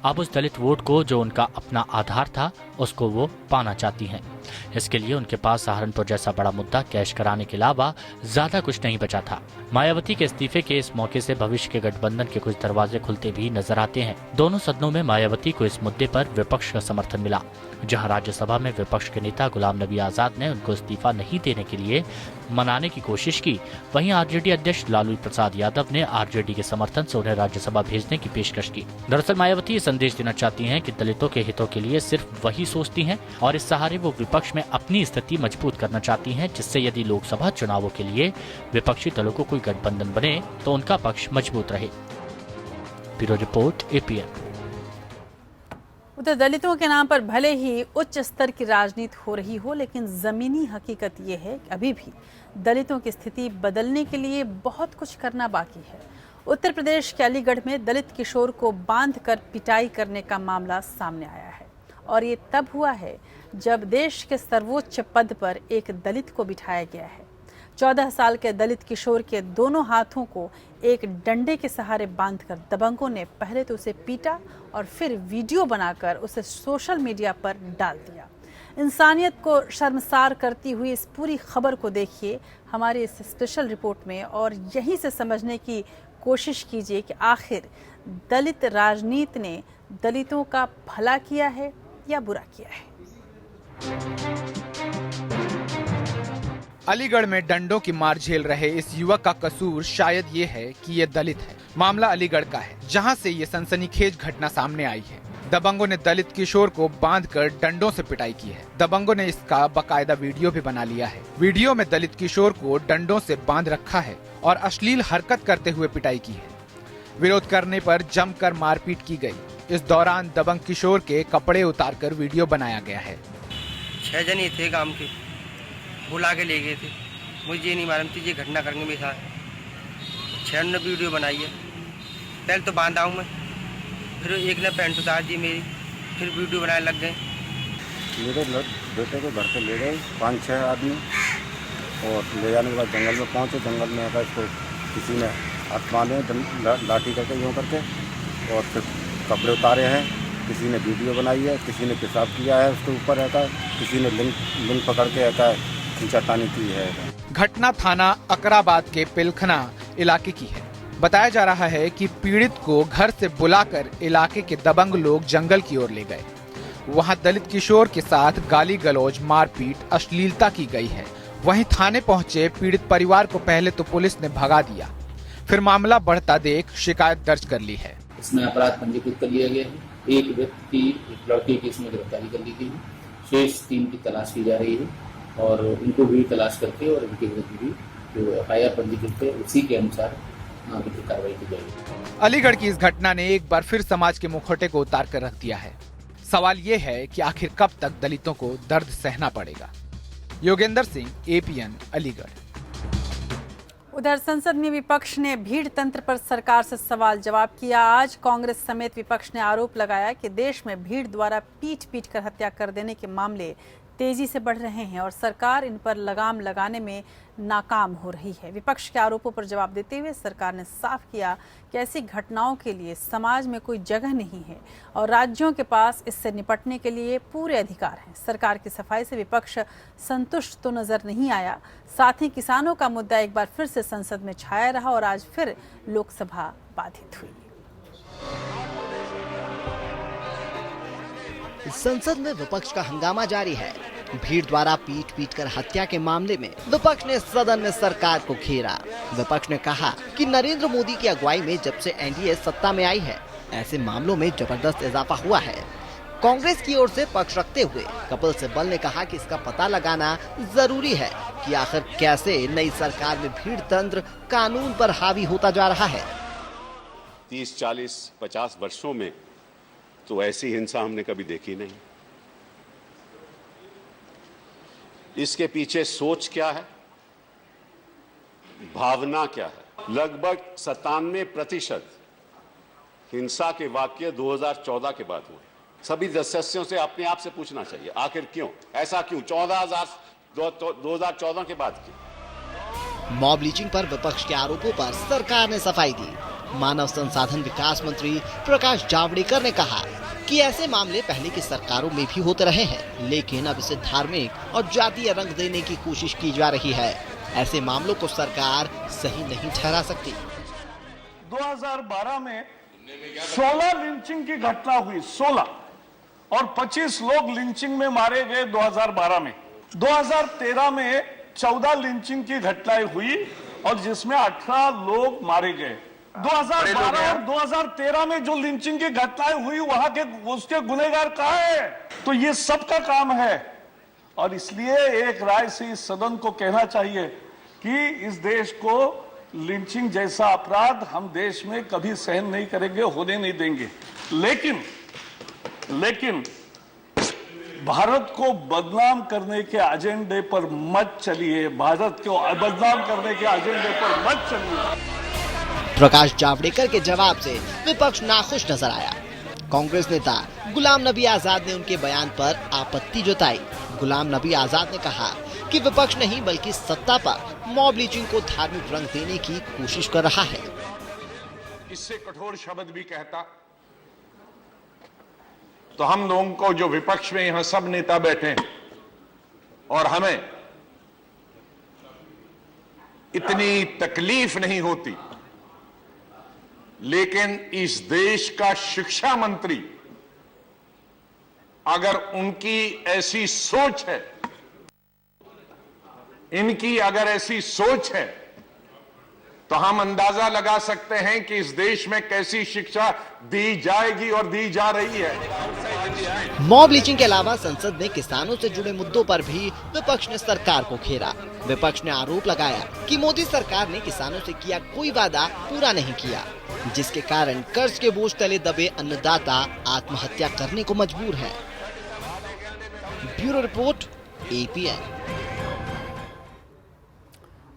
अब उस दलित वोट को जो उनका अपना आधार था उसको वो पाना चाहती हैं। इसके लिए उनके पास सहारनपुर जैसा बड़ा मुद्दा कैश कराने के अलावा ज्यादा कुछ नहीं बचा था। मायावती के इस्तीफे के इस मौके से भविष्य के गठबंधन के कुछ दरवाजे खुलते भी नजर आते हैं। दोनों सदनों में मायावती को इस मुद्दे पर विपक्ष का समर्थन मिला। जहां राज्यसभा में विपक्ष के नेता गुलाम नबी आजाद ने उनको इस्तीफा नहीं देने के लिए मनाने की कोशिश की, वहीं आरजेडी अध्यक्ष लालू प्रसाद यादव ने आरजेडी के समर्थन से उन्हें राज्यसभा भेजने की पेशकश की। दरअसल मायावती ये संदेश देना चाहती हैं कि दलितों के हितों के लिए सिर्फ वही सोचती हैं और इस सहारे वो विपक्ष में अपनी स्थिति मजबूत करना चाहती हैं, जिससे यदि लोकसभा चुनावों के लिए विपक्षी दलों को कोई गठबंधन बने तो उनका पक्ष मजबूत रहे। Bureau report, APN। उधर दलितों के नाम पर भले ही उच्च स्तर की राजनीति हो रही हो, लेकिन जमीनी हकीकत ये है कि अभी भी दलितों की स्थिति बदलने के लिए बहुत कुछ करना बाकी है। उत्तर प्रदेश के अलीगढ़ में दलित किशोर को बांधकर पिटाई करने का मामला सामने आया है और ये तब हुआ है जब देश के सर्वोच्च पद पर एक दलित को बिठाया गया है। 14 साल के दलित किशोर के दोनों हाथों को एक डंडे के सहारे बांधकर दबंगों ने पहले तो उसे पीटा और फिर वीडियो बनाकर उसे सोशल मीडिया पर डाल दिया। इंसानियत को शर्मसार करती हुई इस पूरी खबर को देखिए हमारी इस स्पेशल रिपोर्ट में और यहीं से समझने की कोशिश कीजिए कि आखिर दलित राजनीति ने दलितों का भला किया है या बुरा किया है। अलीगढ़ में डंडों की मार झेल रहे इस युवक का कसूर शायद ये है कि ये दलित है। मामला अलीगढ़ का है, जहां से ये सनसनीखेज घटना सामने आई है। दबंगों ने दलित किशोर को बांधकर डंडों से पिटाई की है। दबंगों ने इसका बाकायदा वीडियो भी बना लिया है। वीडियो में दलित किशोर को डंडों से बांध रखा है और अश्लील हरकत करते हुए पिटाई की है। विरोध करने पर जमकर मारपीट की गई। इस दौरान दबंग किशोर के कपड़े उतारकर वीडियो बनाया गया है। 6 जन ही थे काम के, बुला के ले गए थे। मुझे नहीं मालूम थी ये घटना करने में था। 6 ने वीडियो बनाई है। पहले तो बांधा हूँ मैं, फिर एक ने पैंट उतार दी मेरी, फिर वीडियो बनाने लग गए। मेरे बेटे को घर से ले गए 5-6 आदमी और ले जाने के बाद जंगल में पहुँचे। जंगल में आकर इसको किसी ने हाथ बांधे लाठी करके यूँ करके और फिर कपड़े उतारे हैं। किसी ने वीडियो बनाई है, किसी ने पेशाब किया है उसके ऊपर रहता है, किसी ने लिंग पकड़ के रहता है खींचातानी की है। घटना थाना अकराबाद के पिलखना इलाके की है। बताया जा रहा है कि पीड़ित को घर से बुलाकर इलाके के दबंग लोग जंगल की ओर ले गए। वहां दलित किशोर के साथ गाली गलौज, मारपीट, अश्लीलता की गई है। वहीं थाने पहुंचे पीड़ित परिवार को पहले तो पुलिस ने भगा दिया, फिर मामला बढ़ता देख शिकायत दर्ज कर ली है। इसमें अपराध पंजीकृत कर लिया गया है। एक व्यक्ति, एक लड़के की इसमें गिरफ्तारी कर ली गई है। शेष 3 की तलाश की जा रही है और इनको भी तलाश करके और इनके विरुद्ध भी जो FIR पंजीकृत है उसी के अनुसार कार्रवाई की जाएगी। अलीगढ़ की इस घटना ने एक बार फिर समाज के मुखौटे को उतार कर रख दिया है। सवाल ये है कि आखिर कब तक दलितों को दर्द सहना पड़ेगा। योगेंद्र सिंह, APN, अलीगढ़। उधर संसद में विपक्ष ने भीड़ तंत्र पर सरकार से सवाल जवाब किया। आज कांग्रेस समेत विपक्ष ने आरोप लगाया कि देश में भीड़ द्वारा पीट कर हत्या कर देने के मामले तेजी से बढ़ रहे हैं और सरकार इन पर लगाम लगाने में नाकाम हो रही है। विपक्ष के आरोपों पर जवाब देते हुए सरकार ने साफ किया कि ऐसी घटनाओं के लिए समाज में कोई जगह नहीं है और राज्यों के पास इससे निपटने के लिए पूरे अधिकार हैं। सरकार की सफाई से विपक्ष संतुष्ट तो नजर नहीं आया। साथ ही किसानों का मुद्दा एक बार फिर से संसद में छाया रहा और आज फिर लोकसभा बाधित हुई। संसद में विपक्ष का हंगामा जारी है। भीड़ द्वारा पीट कर हत्या के मामले में विपक्ष ने सदन में सरकार को घेरा। विपक्ष ने कहा कि नरेंद्र मोदी की अगुवाई में जब से NDA सत्ता में आई है, ऐसे मामलों में जबरदस्त इजाफा हुआ है। कांग्रेस की ओर से पक्ष रखते हुए कपिल सिब्बल ने कहा कि इसका पता लगाना जरूरी है कि आखिर कैसे नई सरकार में भीड़ तंत्र कानून पर हावी होता जा रहा है। 30, 40, 50 वर्षों में तो ऐसी हिंसा हमने कभी देखी नहीं। इसके पीछे सोच क्या है, भावना क्या है? लगभग 97% हिंसा के वाकये 2014 के बाद हुए। सभी सदस्यों से अपने आप से पूछना चाहिए, आखिर क्यों ऐसा, क्यों 2014 के बाद क्यों? मॉब लिंचिंग पर विपक्ष के आरोपों पर सरकार ने सफाई दी। मानव संसाधन विकास मंत्री प्रकाश जावड़ेकर ने कहा कि ऐसे मामले पहले की सरकारों में भी होते रहे हैं, लेकिन अब इसे धार्मिक और जातीय रंग देने की कोशिश की जा रही है। ऐसे मामलों को सरकार सही नहीं ठहरा सकती। 2012 में 16 लिंचिंग की घटना हुई, 16, और 25 लोग लिंचिंग में मारे गए 2012 में। 2013 में 14 लिंचिंग की घटनाएं हुई और जिसमें 18 लोग मारे गए। 2012 और 2013 में जो लिंचिंग की घटनाएं हुई वहां के उसके गुनहगार कहां है? तो ये सबका काम है और इसलिए एक राय से इस सदन को कहना चाहिए कि इस देश को लिंचिंग जैसा अपराध हम देश में कभी सहन नहीं करेंगे, होने नहीं देंगे। लेकिन भारत को बदनाम करने के एजेंडे पर मत चलिए, भारत को बदनाम करने के एजेंडे पर मत चलिए। प्रकाश जावड़ेकर के जवाब से विपक्ष नाखुश नजर आया। कांग्रेस नेता गुलाम नबी आजाद ने उनके बयान पर आपत्ति जताई। गुलाम नबी आजाद ने कहा कि विपक्ष नहीं बल्कि सत्ता पर मॉब लिंचिंग को धार्मिक रंग देने की कोशिश कर रहा है। इससे कठोर शब्द भी कहता तो हम लोगों को, जो विपक्ष में यहां सब नेता बैठे और हमें इतनी तकलीफ नहीं होती, लेकिन इस देश का शिक्षा मंत्री अगर उनकी ऐसी सोच है, इनकी अगर ऐसी सोच है तो हम अंदाजा लगा सकते हैं कि इस देश में कैसी शिक्षा दी जाएगी और दी जा रही है। मॉब लिंचिंग के अलावा संसद में किसानों से जुड़े मुद्दों पर भी विपक्ष ने सरकार को घेरा। विपक्ष ने आरोप लगाया कि मोदी सरकार ने किसानों से किया कोई वादा पूरा नहीं किया, जिसके कारण कर्ज के बोझ तले दबे अन्नदाता आत्महत्या करने को मजबूर है। Bureau report, APN।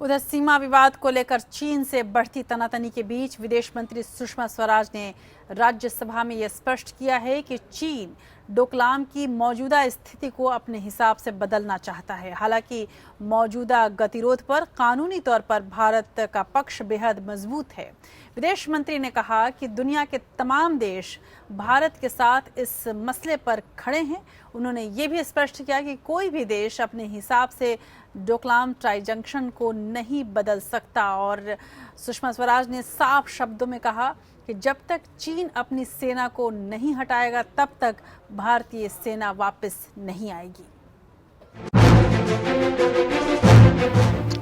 उधर सीमा विवाद को लेकर चीन से बढ़ती तनातनी के बीच विदेश मंत्री सुषमा स्वराज ने राज्यसभा में यह स्पष्ट किया है कि चीन डोकलाम की मौजूदा स्थिति को अपने हिसाब से बदलना चाहता है। हालांकि मौजूदा गतिरोध पर कानूनी तौर पर भारत का पक्ष बेहद मजबूत है। विदेश मंत्री ने कहा कि दुनिया के तमाम देश भारत के साथ इस मसले पर खड़े हैं। उन्होंने ये भी स्पष्ट किया कि कोई भी देश अपने हिसाब से डोकलाम ट्राई जंक्शन को नहीं बदल सकता। और सुषमा स्वराज ने साफ शब्दों में कहा कि जब तक चीन अपनी सेना को नहीं हटाएगा तब तक भारतीय सेना वापस नहीं आएगी।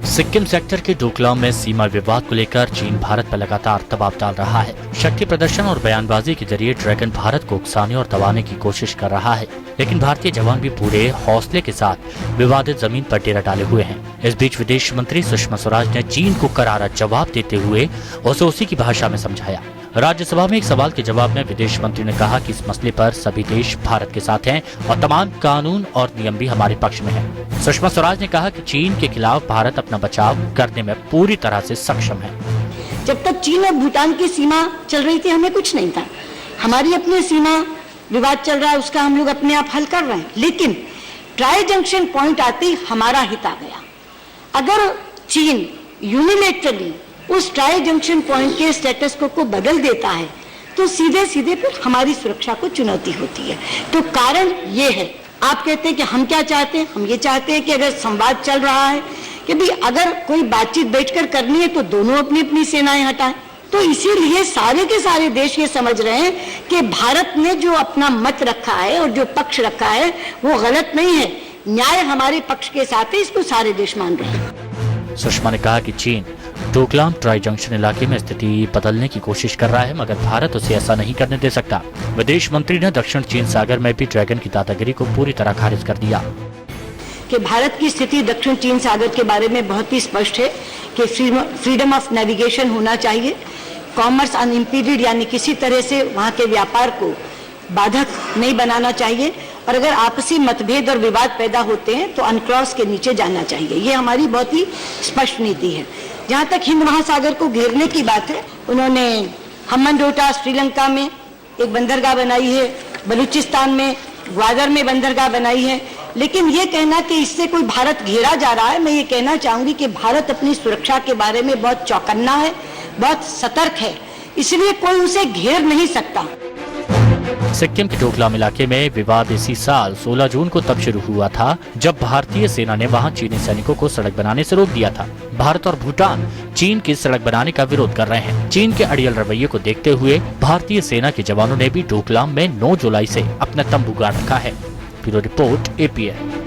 सिक्किम सेक्टर के डोकलाम में सीमा विवाद को लेकर चीन भारत पर लगातार दबाव डाल रहा है। शक्ति प्रदर्शन और बयानबाजी के जरिए ड्रैगन भारत को उकसाने और दबाने की कोशिश कर रहा है, लेकिन भारतीय जवान भी पूरे हौसले के साथ विवादित जमीन पर डेरा डाले हुए हैं। इस बीच विदेश मंत्री सुषमा स्वराज ने चीन को करारा जवाब देते हुए उसे उसी की भाषा में समझाया। राज्यसभा में एक सवाल के जवाब में विदेश मंत्री ने कहा कि इस मसले पर सभी देश भारत के साथ हैं और तमाम कानून और नियम भी हमारे पक्ष में हैं। सुषमा स्वराज ने कहा कि चीन के खिलाफ भारत अपना बचाव करने में पूरी तरह से सक्षम है। जब तक चीन और भूटान की सीमा चल रही थी हमें कुछ नहीं था। हमारी अपनी सीमा विवाद चल रहा है, उसका हम लोग अपने आप हल कर रहे हैं। लेकिन ट्राई जंक्शन पॉइंट आते ही हमारा हित आ गया। अगर चीन यूनिलैटरली उस ट्राई जंक्शन पॉइंट के स्टेटस को बदल देता है तो सीधे सीधे फिर हमारी सुरक्षा को चुनौती होती है। तो कारण ये है, आप कहते हैं कि हम क्या चाहते हैं, हम ये चाहते हैं कि अगर संवाद चल रहा है कि भाई अगर कोई बातचीत बैठकर करनी है तो दोनों अपनी अपनी सेनाएं हटाएं। तो इसीलिए सारे के सारे देश ये समझ रहे हैं कि भारत ने जो अपना मत रखा है और जो पक्ष रखा है वो गलत नहीं है, न्याय हमारे पक्ष के साथ है, इसको सारे देश मान रहे हैं। सुषमा ने कहा कि चीन डोकलाम ट्राई जंक्शन इलाके में स्थिति बदलने की कोशिश कर रहा है, मगर भारत उसे ऐसा नहीं करने दे सकता। विदेश मंत्री ने दक्षिण चीन सागर में भी ड्रैगन की दादागिरी को पूरी तरह खारिज कर दिया कि भारत की स्थिति दक्षिण चीन सागर के बारे में बहुत ही स्पष्ट है कि फ्रीडम ऑफ नेविगेशन होना चाहिए, कॉमर्स अनइम्पीडेड यानी किसी तरह से वहाँ के व्यापार को बाधक नहीं बनाना चाहिए, और अगर आपसी मतभेद और विवाद पैदा होते हैं तो अनक्रॉस के नीचे जाना चाहिए। ये हमारी बहुत ही स्पष्ट नीति है। जहाँ तक हिंद महासागर को घेरने की बात है, उन्होंने हम्बनटोटा श्रीलंका में एक बंदरगाह बनाई है, बलूचिस्तान में ग्वादर में बंदरगाह बनाई है। लेकिन ये कहना कि इससे कोई भारत घेरा जा रहा है, मैं ये कहना चाहूंगी कि भारत अपनी सुरक्षा के बारे में बहुत चौकन्ना है, बहुत सतर्क है, इसलिए कोई उसे घेर नहीं सकता। सिक्किम के डोकलाम इलाके में विवाद इसी साल 16 जून को तब शुरू हुआ था जब भारतीय सेना ने वहां चीनी सैनिकों को सड़क बनाने से रोक दिया था। भारत और भूटान चीन की सड़क बनाने का विरोध कर रहे हैं। चीन के अड़ियल रवैये को देखते हुए भारतीय सेना के जवानों ने भी डोकलाम में 9 जुलाई से अपना तंबू गाड़ रखा है। Bureau report, APN।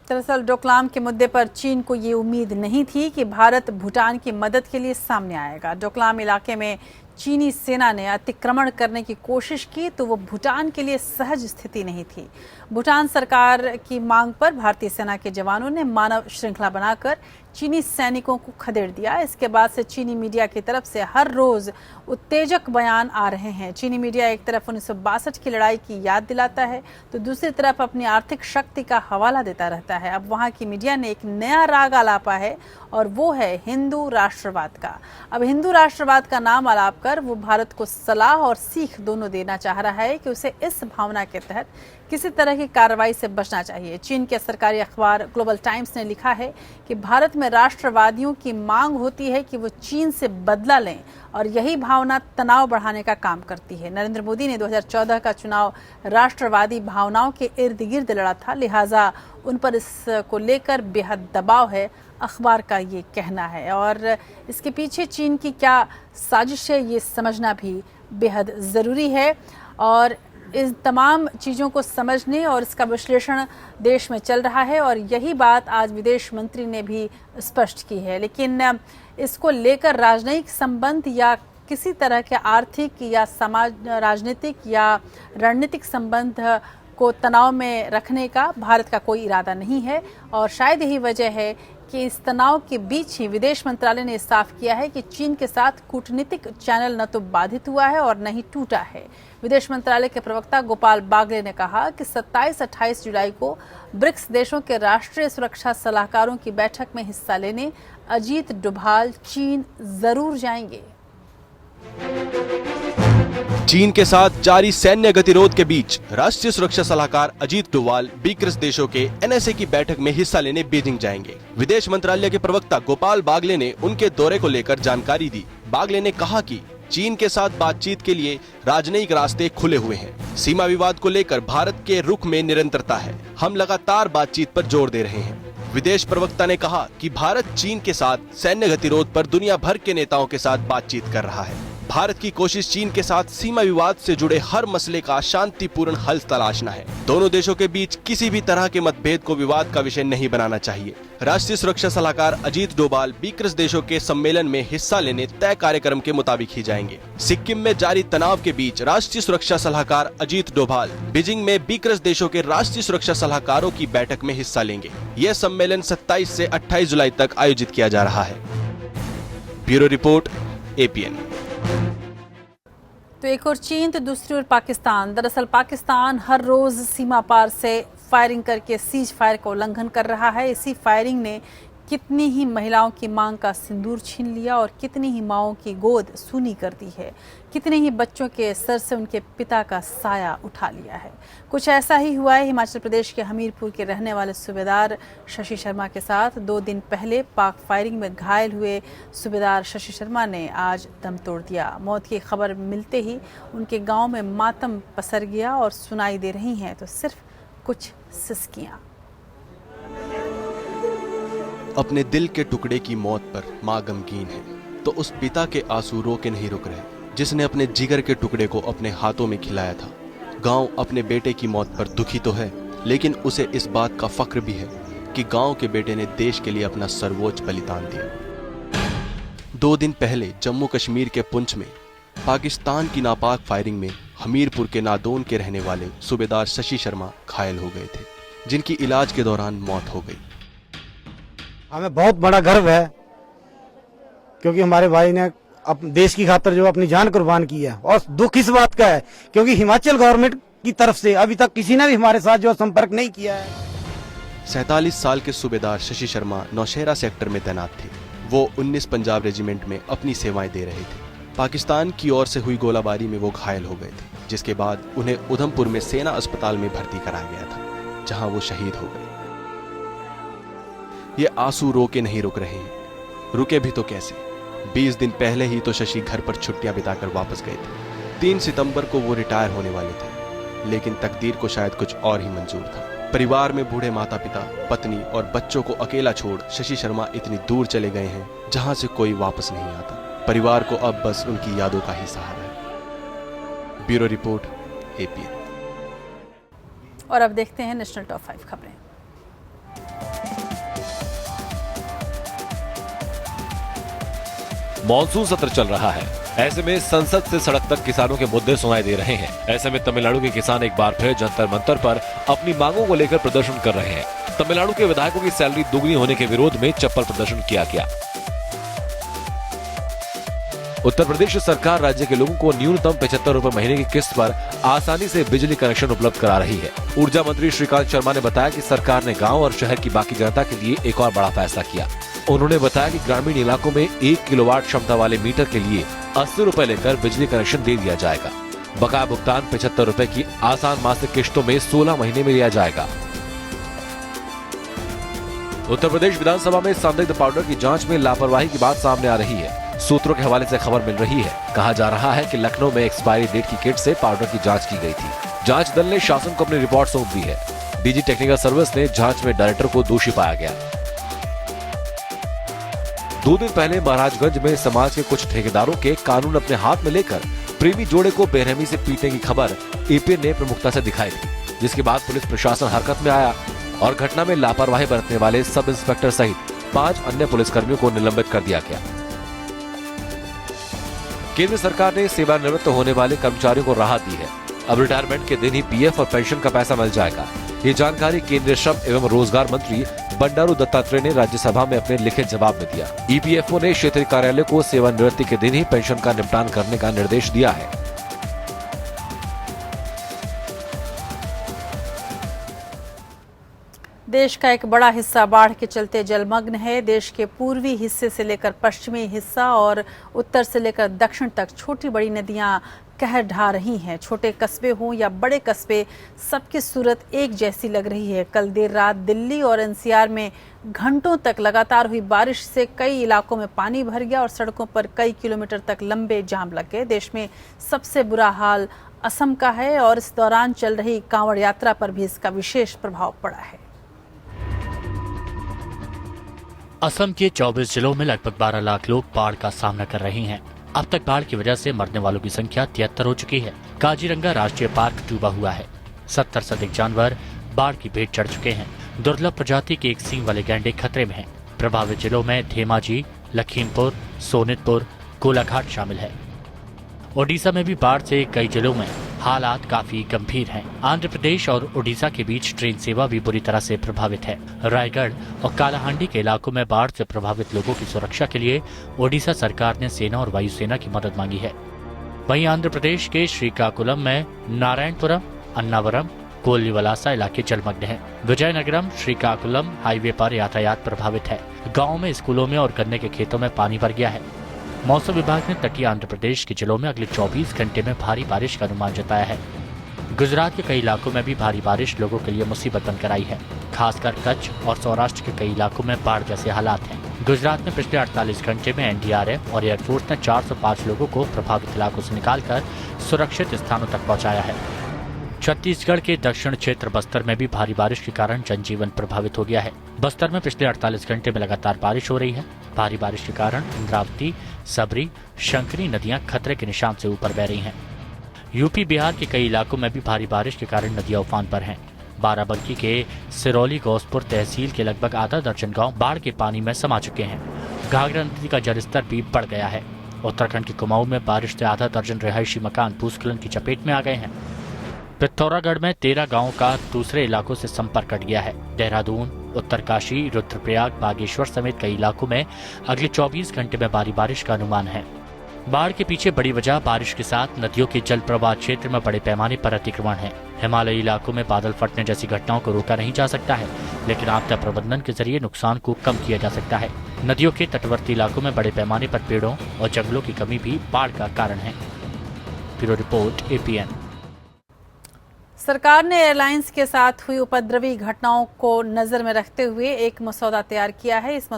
दरअसल डोकलाम के मुद्दे पर चीन को ये उम्मीद नहीं थी कि भारत भूटान की मदद के लिए सामने आएगा। डोकलाम इलाके में चीनी सेना ने अतिक्रमण करने की कोशिश की तो वो भूटान के लिए सहज स्थिति नहीं थी। भूटान सरकार की मांग पर भारतीय सेना के जवानों ने मानव श्रृंखला बनाकर चीनी सैनिकों को खदेड़ दिया। इसके बाद से चीनी मीडिया की तरफ से हर रोज उत्तेजक बयान आ रहे हैं। चीनी मीडिया एक तरफ 1962 की लड़ाई की याद दिलाता है तो दूसरी तरफ अपनी आर्थिक शक्ति का हवाला देता रहता है। अब वहां की मीडिया ने एक नया राग आलापा है और वो है हिंदू राष्ट्रवाद का। अब हिंदू राष्ट्रवाद का नाम आलाप कर वो भारत को सलाह और सीख दोनों देना चाह रहा है कि उसे इस भावना के तहत किसी तरह की कार्रवाई से बचना चाहिए। चीन के सरकारी अखबार ग्लोबल टाइम्स ने लिखा है कि भारत में राष्ट्रवादियों की मांग होती है कि वो चीन से बदला लें और यही भावना तनाव बढ़ाने का काम करती है। नरेंद्र मोदी ने 2014 का चुनाव राष्ट्रवादी भावनाओं के इर्द गिर्द लड़ा था, लिहाजा उन पर इसको लेकर बेहद दबाव है, अखबार का ये कहना है। और इसके पीछे चीन की क्या साजिश है ये समझना भी बेहद ज़रूरी है। और इन तमाम चीज़ों को समझने और इसका विश्लेषण देश में चल रहा है और यही बात आज विदेश मंत्री ने भी स्पष्ट की है। लेकिन इसको लेकर राजनयिक संबंध या किसी तरह के आर्थिक या राजनीतिक या रणनीतिक संबंध को तनाव में रखने का भारत का कोई इरादा नहीं है और शायद यही वजह है कि इस तनाव के बीच ही विदेश मंत्रालय ने साफ किया है कि चीन के साथ कूटनीतिक चैनल न तो बाधित हुआ है और न ही टूटा है। विदेश मंत्रालय के प्रवक्ता गोपाल बागले ने कहा कि 27-28 जुलाई को ब्रिक्स देशों के राष्ट्रीय सुरक्षा सलाहकारों की बैठक में हिस्सा लेने अजीत डोभाल चीन जरूर जाएंगे। चीन के साथ जारी सैन्य गतिरोध के बीच राष्ट्रीय सुरक्षा सलाहकार अजीत डोभाल ब्रिक्स देशों के एनएसए की बैठक में हिस्सा लेने बीजिंग जाएंगे। विदेश मंत्रालय के प्रवक्ता गोपाल बागले ने उनके दौरे को लेकर जानकारी दी। बागले ने कहा कि चीन के साथ बातचीत के लिए राजनयिक रास्ते खुले हुए हैं। सीमा विवाद को लेकर भारत के रुख में निरंतरता है। हम लगातार बातचीत पर जोर दे रहे हैं। विदेश प्रवक्ता ने कहा कि भारत चीन के साथ सैन्य गतिरोध पर दुनिया भर के नेताओं के साथ बातचीत कर रहा है। भारत की कोशिश चीन के साथ सीमा विवाद से जुड़े हर मसले का शांतिपूर्ण हल तलाशना है। दोनों देशों के बीच किसी भी तरह के मतभेद को विवाद का विषय नहीं बनाना चाहिए। राष्ट्रीय सुरक्षा सलाहकार अजीत डोभाल ब्रिक्स देशों के सम्मेलन में हिस्सा लेने तय कार्यक्रम के मुताबिक ही जाएंगे। सिक्किम में जारी तनाव के बीच राष्ट्रीय सुरक्षा सलाहकार अजीत डोभाल बीजिंग में ब्रिक्स देशों के राष्ट्रीय सुरक्षा सलाहकारों की बैठक में हिस्सा लेंगे। यह सम्मेलन 27 से 28 जुलाई तक आयोजित किया जा रहा है। Bureau report, APN। तो एक और चीन तो दूसरी ओर पाकिस्तान। दरअसल पाकिस्तान हर रोज सीमा पार से फायरिंग करके सीज फायर का उल्लंघन कर रहा है। इसी फायरिंग ने कितनी ही महिलाओं की मांग का सिंदूर छीन लिया और कितनी ही माओं की गोद सूनी कर दी है, कितने ही बच्चों के सर से उनके पिता का साया उठा लिया है। कुछ ऐसा ही हुआ है हिमाचल प्रदेश के हमीरपुर के रहने वाले सूबेदार शशि शर्मा के साथ। 2 दिन पहले पाक फायरिंग में घायल हुए सूबेदार शशि शर्मा ने आज दम तोड़ दिया। मौत की खबर मिलते ही उनके गांव में मातम पसर गया और सुनाई दे रही हैं तो सिर्फ कुछ सिसकियां। अपने दिल के टुकड़े की मौत पर माँ गमगीन है तो उस पिता के आंसू रो के नहीं रुक रहे जिसने अपने जिगर के टुकड़े को अपने हाथों में खिलाया था। गांव अपने बेटे की मौत पर दुखी तो है, लेकिन उसे इस बात का फक्र भी है कि गांव के बेटे ने देश के लिए अपना सर्वोच्च बलिदान दिया। 2 दिन पहले जम्मू कश्मीर के पुंछ में पाकिस्तान की नापाक फायरिंग में हमीरपुर के नादौन के रहने वाले सूबेदार शशि शर्मा घायल हो गए थे, जिनकी इलाज के दौरान मौत हो गई। हमें बहुत बड़ा गर्व है क्योंकि हमारे भाई ने देश की खातर जो अपनी जान कुर्बान की है। और दुख इस बात का है क्योंकि हिमाचल गवर्नमेंट की तरफ से अभी तक किसी ने भी हमारे साथ जो संपर्क नहीं किया है। 47 साल के सूबेदार शशि शर्मा नौशहरा सेक्टर में तैनात थे। वो 19 पंजाब रेजिमेंट में अपनी सेवाएं दे रहे थे। पाकिस्तान की ओर से हुई गोलाबारी में वो घायल हो गए थे, जिसके बाद उन्हें उधमपुर में सेना अस्पताल में भर्ती कराया गया था, जहां वो शहीद हो गए। ये आंसू रो के नहीं रुक रहे हैं, रुके भी तो कैसे। 20 दिन पहले ही तो शशि घर पर छुट्टियां बिताकर वापस गए थे। 3 सितंबर को वो रिटायर होने वाले थे, लेकिन तकदीर को शायद कुछ और ही मंजूर था। परिवार में बूढ़े माता पिता, पत्नी और बच्चों को अकेला छोड़ शशि शर्मा इतनी दूर चले गए हैं जहां से कोई वापस नहीं आता। परिवार को अब बस उनकी यादों का ही सहारा है। Bureau report, APN। और अब देखते हैं नेशनल टॉप 5 खबरें। मॉनसून सत्र चल रहा है, ऐसे में संसद से सड़क तक किसानों के मुद्दे सुनाई दे रहे हैं। ऐसे में तमिलनाडु के किसान एक बार फिर जंतर मंतर पर अपनी मांगों को लेकर प्रदर्शन कर रहे हैं। तमिलनाडु के विधायकों की सैलरी दुगनी होने के विरोध में चप्पल प्रदर्शन किया गया। उत्तर प्रदेश सरकार राज्य के लोगों को न्यूनतम 75 रुपए महीने की किस्त पर आसानी से बिजली कनेक्शन उपलब्ध करा रही है। ऊर्जा मंत्री श्रीकांत शर्मा ने बताया कि सरकार ने गांव और शहर की बाकी जनता के लिए एक और बड़ा फैसला किया। उन्होंने बताया कि ग्रामीण इलाकों में 1 किलोवाट क्षमता वाले मीटर के लिए 80 रुपए लेकर बिजली कनेक्शन दे दिया जाएगा। बकाया भुगतान 75 रुपए की आसान मासिक किश्तों में 16 महीने में लिया जाएगा। उत्तर प्रदेश विधानसभा में संदिग्ध पाउडर की जांच में लापरवाही की बात सामने आ रही है। सूत्रों के हवाले से खबर मिल रही है, कहा जा रहा है कि लखनऊ में एक्सपायरी डेट की किट से पाउडर की जांच की गई थी। जांच दल ने शासन को अपनी रिपोर्ट सौंप दी है। डीजी टेक्निकल सर्विस ने जांच में डायरेक्टर को दोषी पाया गया। 2 दिन पहले महाराजगंज में समाज के कुछ ठेकेदारों के कानून अपने हाथ में लेकर प्रेमी जोड़े को बेरहमी से पीटने की खबर एपीएन ने प्रमुखता से दिखाई दी, जिसके बाद पुलिस प्रशासन हरकत में आया और घटना में लापरवाही बरतने वाले सब इंस्पेक्टर सहित 5 अन्य पुलिसकर्मियों को निलंबित कर दिया गया। केंद्र सरकार ने सेवानिवृत्त होने वाले कर्मचारियों को राहत दी है। अब रिटायरमेंट के दिन ही पीएफ और पेंशन का पैसा मिल जाएगा। ये जानकारी केंद्रीय श्रम एवं रोजगार मंत्री बंडारू दत्तात्रेय ने राज्यसभा में अपने लिखित जवाब में दिया। ईपीएफओ ने क्षेत्रीय कार्यालय को सेवानिवृत्ति के दिन ही पेंशन का निपटान करने का निर्देश दिया है। देश का एक बड़ा हिस्सा बाढ़ के चलते जलमग्न है। देश के पूर्वी हिस्से से लेकर पश्चिमी हिस्सा और उत्तर से लेकर दक्षिण तक छोटी बड़ी नदियां कहर ढा रही हैं। छोटे कस्बे हों या बड़े कस्बे, सबकी सूरत एक जैसी लग रही है। कल देर रात दिल्ली और एनसीआर में घंटों तक लगातार हुई बारिश से कई इलाकों में पानी भर गया और सड़कों पर कई किलोमीटर तक लंबे जाम लग गए। देश में सबसे बुरा हाल असम का है और इस दौरान चल रही कांवड़ यात्रा पर भी इसका विशेष प्रभाव पड़ा है। असम के 24 जिलों में लगभग 12 लाख लोग बाढ़ का सामना कर रहे हैं। अब तक बाढ़ की वजह से मरने वालों की संख्या 73 हो चुकी है। काजीरंगा राष्ट्रीय पार्क डूबा हुआ है। 70 से अधिक जानवर बाढ़ की भेंट चढ़ चुके हैं। दुर्लभ प्रजाति के एक सींग वाले गैंडे खतरे में हैं। प्रभावित जिलों में धेमाजी, लखीमपुर, सोनितपुर, कोलाघाट शामिल है। ओडिशा में भी बाढ़ से कई जिलों में हालात काफी गंभीर हैं। आंध्र प्रदेश और ओडिशा के बीच ट्रेन सेवा भी बुरी तरह से प्रभावित है। रायगढ़ और कालाहांडी के इलाकों में बाढ़ से प्रभावित लोगों की सुरक्षा के लिए ओडिशा सरकार ने सेना और वायुसेना की मदद मांगी है। वहीं आंध्र प्रदेश के श्रीकाकुलम में नारायणपुरम, अन्नावरम, कोल्लीवलासा इलाके जलमग्न हैं। विजयनगरम श्रीकाकुलम हाईवे पर यातायात प्रभावित है। गाँव में, स्कूलों में और गन्ने के खेतों में पानी भर गया है। मौसम विभाग ने तटीय आंध्र प्रदेश के जिलों में अगले 24 घंटे में भारी बारिश का अनुमान जताया है। गुजरात के कई इलाकों में भी भारी बारिश लोगों के लिए मुसीबत बनकर आई है। खासकर कच्छ और सौराष्ट्र के कई इलाकों में बाढ़ जैसे हालात हैं। गुजरात में पिछले 48 घंटे में एनडीआरएफ और एयरफोर्स ने 405 लोगों को प्रभावित इलाकों से निकालकर सुरक्षित स्थानों तक पहुँचाया है। छत्तीसगढ़ के दक्षिण क्षेत्र बस्तर में भी भारी बारिश के कारण जनजीवन प्रभावित हो गया है। बस्तर में पिछले 48 घंटे में लगातार बारिश हो रही है। भारी बारिश के कारण इंद्रावती, सबरी, शंकरी नदियां खतरे के निशान से ऊपर बह रही हैं। यूपी बिहार के कई इलाकों में भी भारी बारिश के कारण नदियां उफान पर हैं। बाराबंकी के सिरौली गौसपुर तहसील के लगभग आधा दर्जन गांव बाढ़ के पानी में समा चुके हैं। घाघरा नदी का जलस्तर भी बढ़ गया है। उत्तराखंड के कुमाऊं में बारिश से आधा दर्जन रिहायशी मकान भूस्खलन की चपेट में आ गए हैं। पिथौरागढ़ में 13 गांवों का दूसरे इलाकों से संपर्क कट गया है। देहरादून, उत्तरकाशी, रुद्रप्रयाग, बागेश्वर समेत कई इलाकों में अगले 24 घंटे में भारी बारिश का अनुमान है। बाढ़ के पीछे बड़ी वजह बारिश के साथ नदियों के जल प्रवाह क्षेत्र में बड़े पैमाने पर अतिक्रमण है। हिमालयी इलाकों में बादल फटने जैसी घटनाओं को रोका नहीं जा सकता है, लेकिन आपदा प्रबंधन के जरिए नुकसान को कम किया जा सकता है। नदियों के तटवर्ती इलाकों में बड़े पैमाने पर पेड़ों और जंगलों की कमी भी बाढ़ का कारण है। Bureau report, APN. सरकार ने एयरलाइंस के साथ हुई उपद्रवी घटनाओं को नजर में रखते हुए एक मसौदा तैयार किया है। इस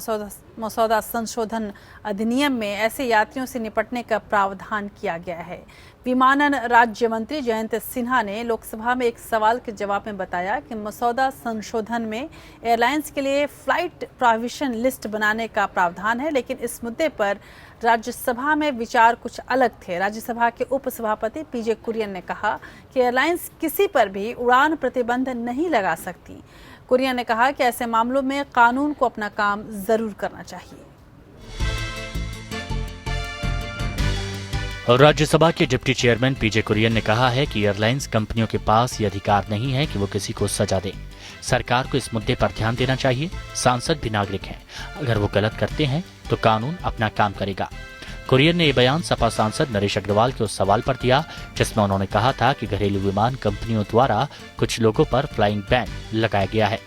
मसौदा संशोधन अधिनियम में ऐसे यात्रियों से निपटने का प्रावधान किया गया है। विमानन राज्य मंत्री जयंत सिन्हा ने लोकसभा में एक सवाल के जवाब में बताया कि मसौदा संशोधन में एयरलाइंस के लिए फ्लाइट प्रोहिबिशन लिस्ट बनाने का प्रावधान है, लेकिन इस मुद्दे पर राज्यसभा में विचार कुछ अलग थे। राज्यसभा के उपसभापति पीजे कुरियन ने कहा कि एयरलाइंस किसी पर भी उड़ान प्रतिबंध नहीं लगा सकती। कुरियन ने कहा कि ऐसे मामलों में कानून को अपना काम जरूर करना चाहिए। और राज्यसभा के डिप्टी चेयरमैन पीजे कुरियन ने कहा है कि एयरलाइंस कंपनियों के पास ये अधिकार नहीं है कि वो किसी को सजा दे। सरकार को इस मुद्दे पर ध्यान देना चाहिए। सांसद भी नागरिक हैं, अगर वो गलत करते हैं तो कानून अपना काम करेगा। कुरियन ने ये बयान सपा सांसद नरेश अग्रवाल के उस सवाल पर दिया जिसमें उन्होंने कहा था कि घरेलू विमान कंपनियों द्वारा कुछ लोगों पर फ्लाइंग बैन लगाया गया है।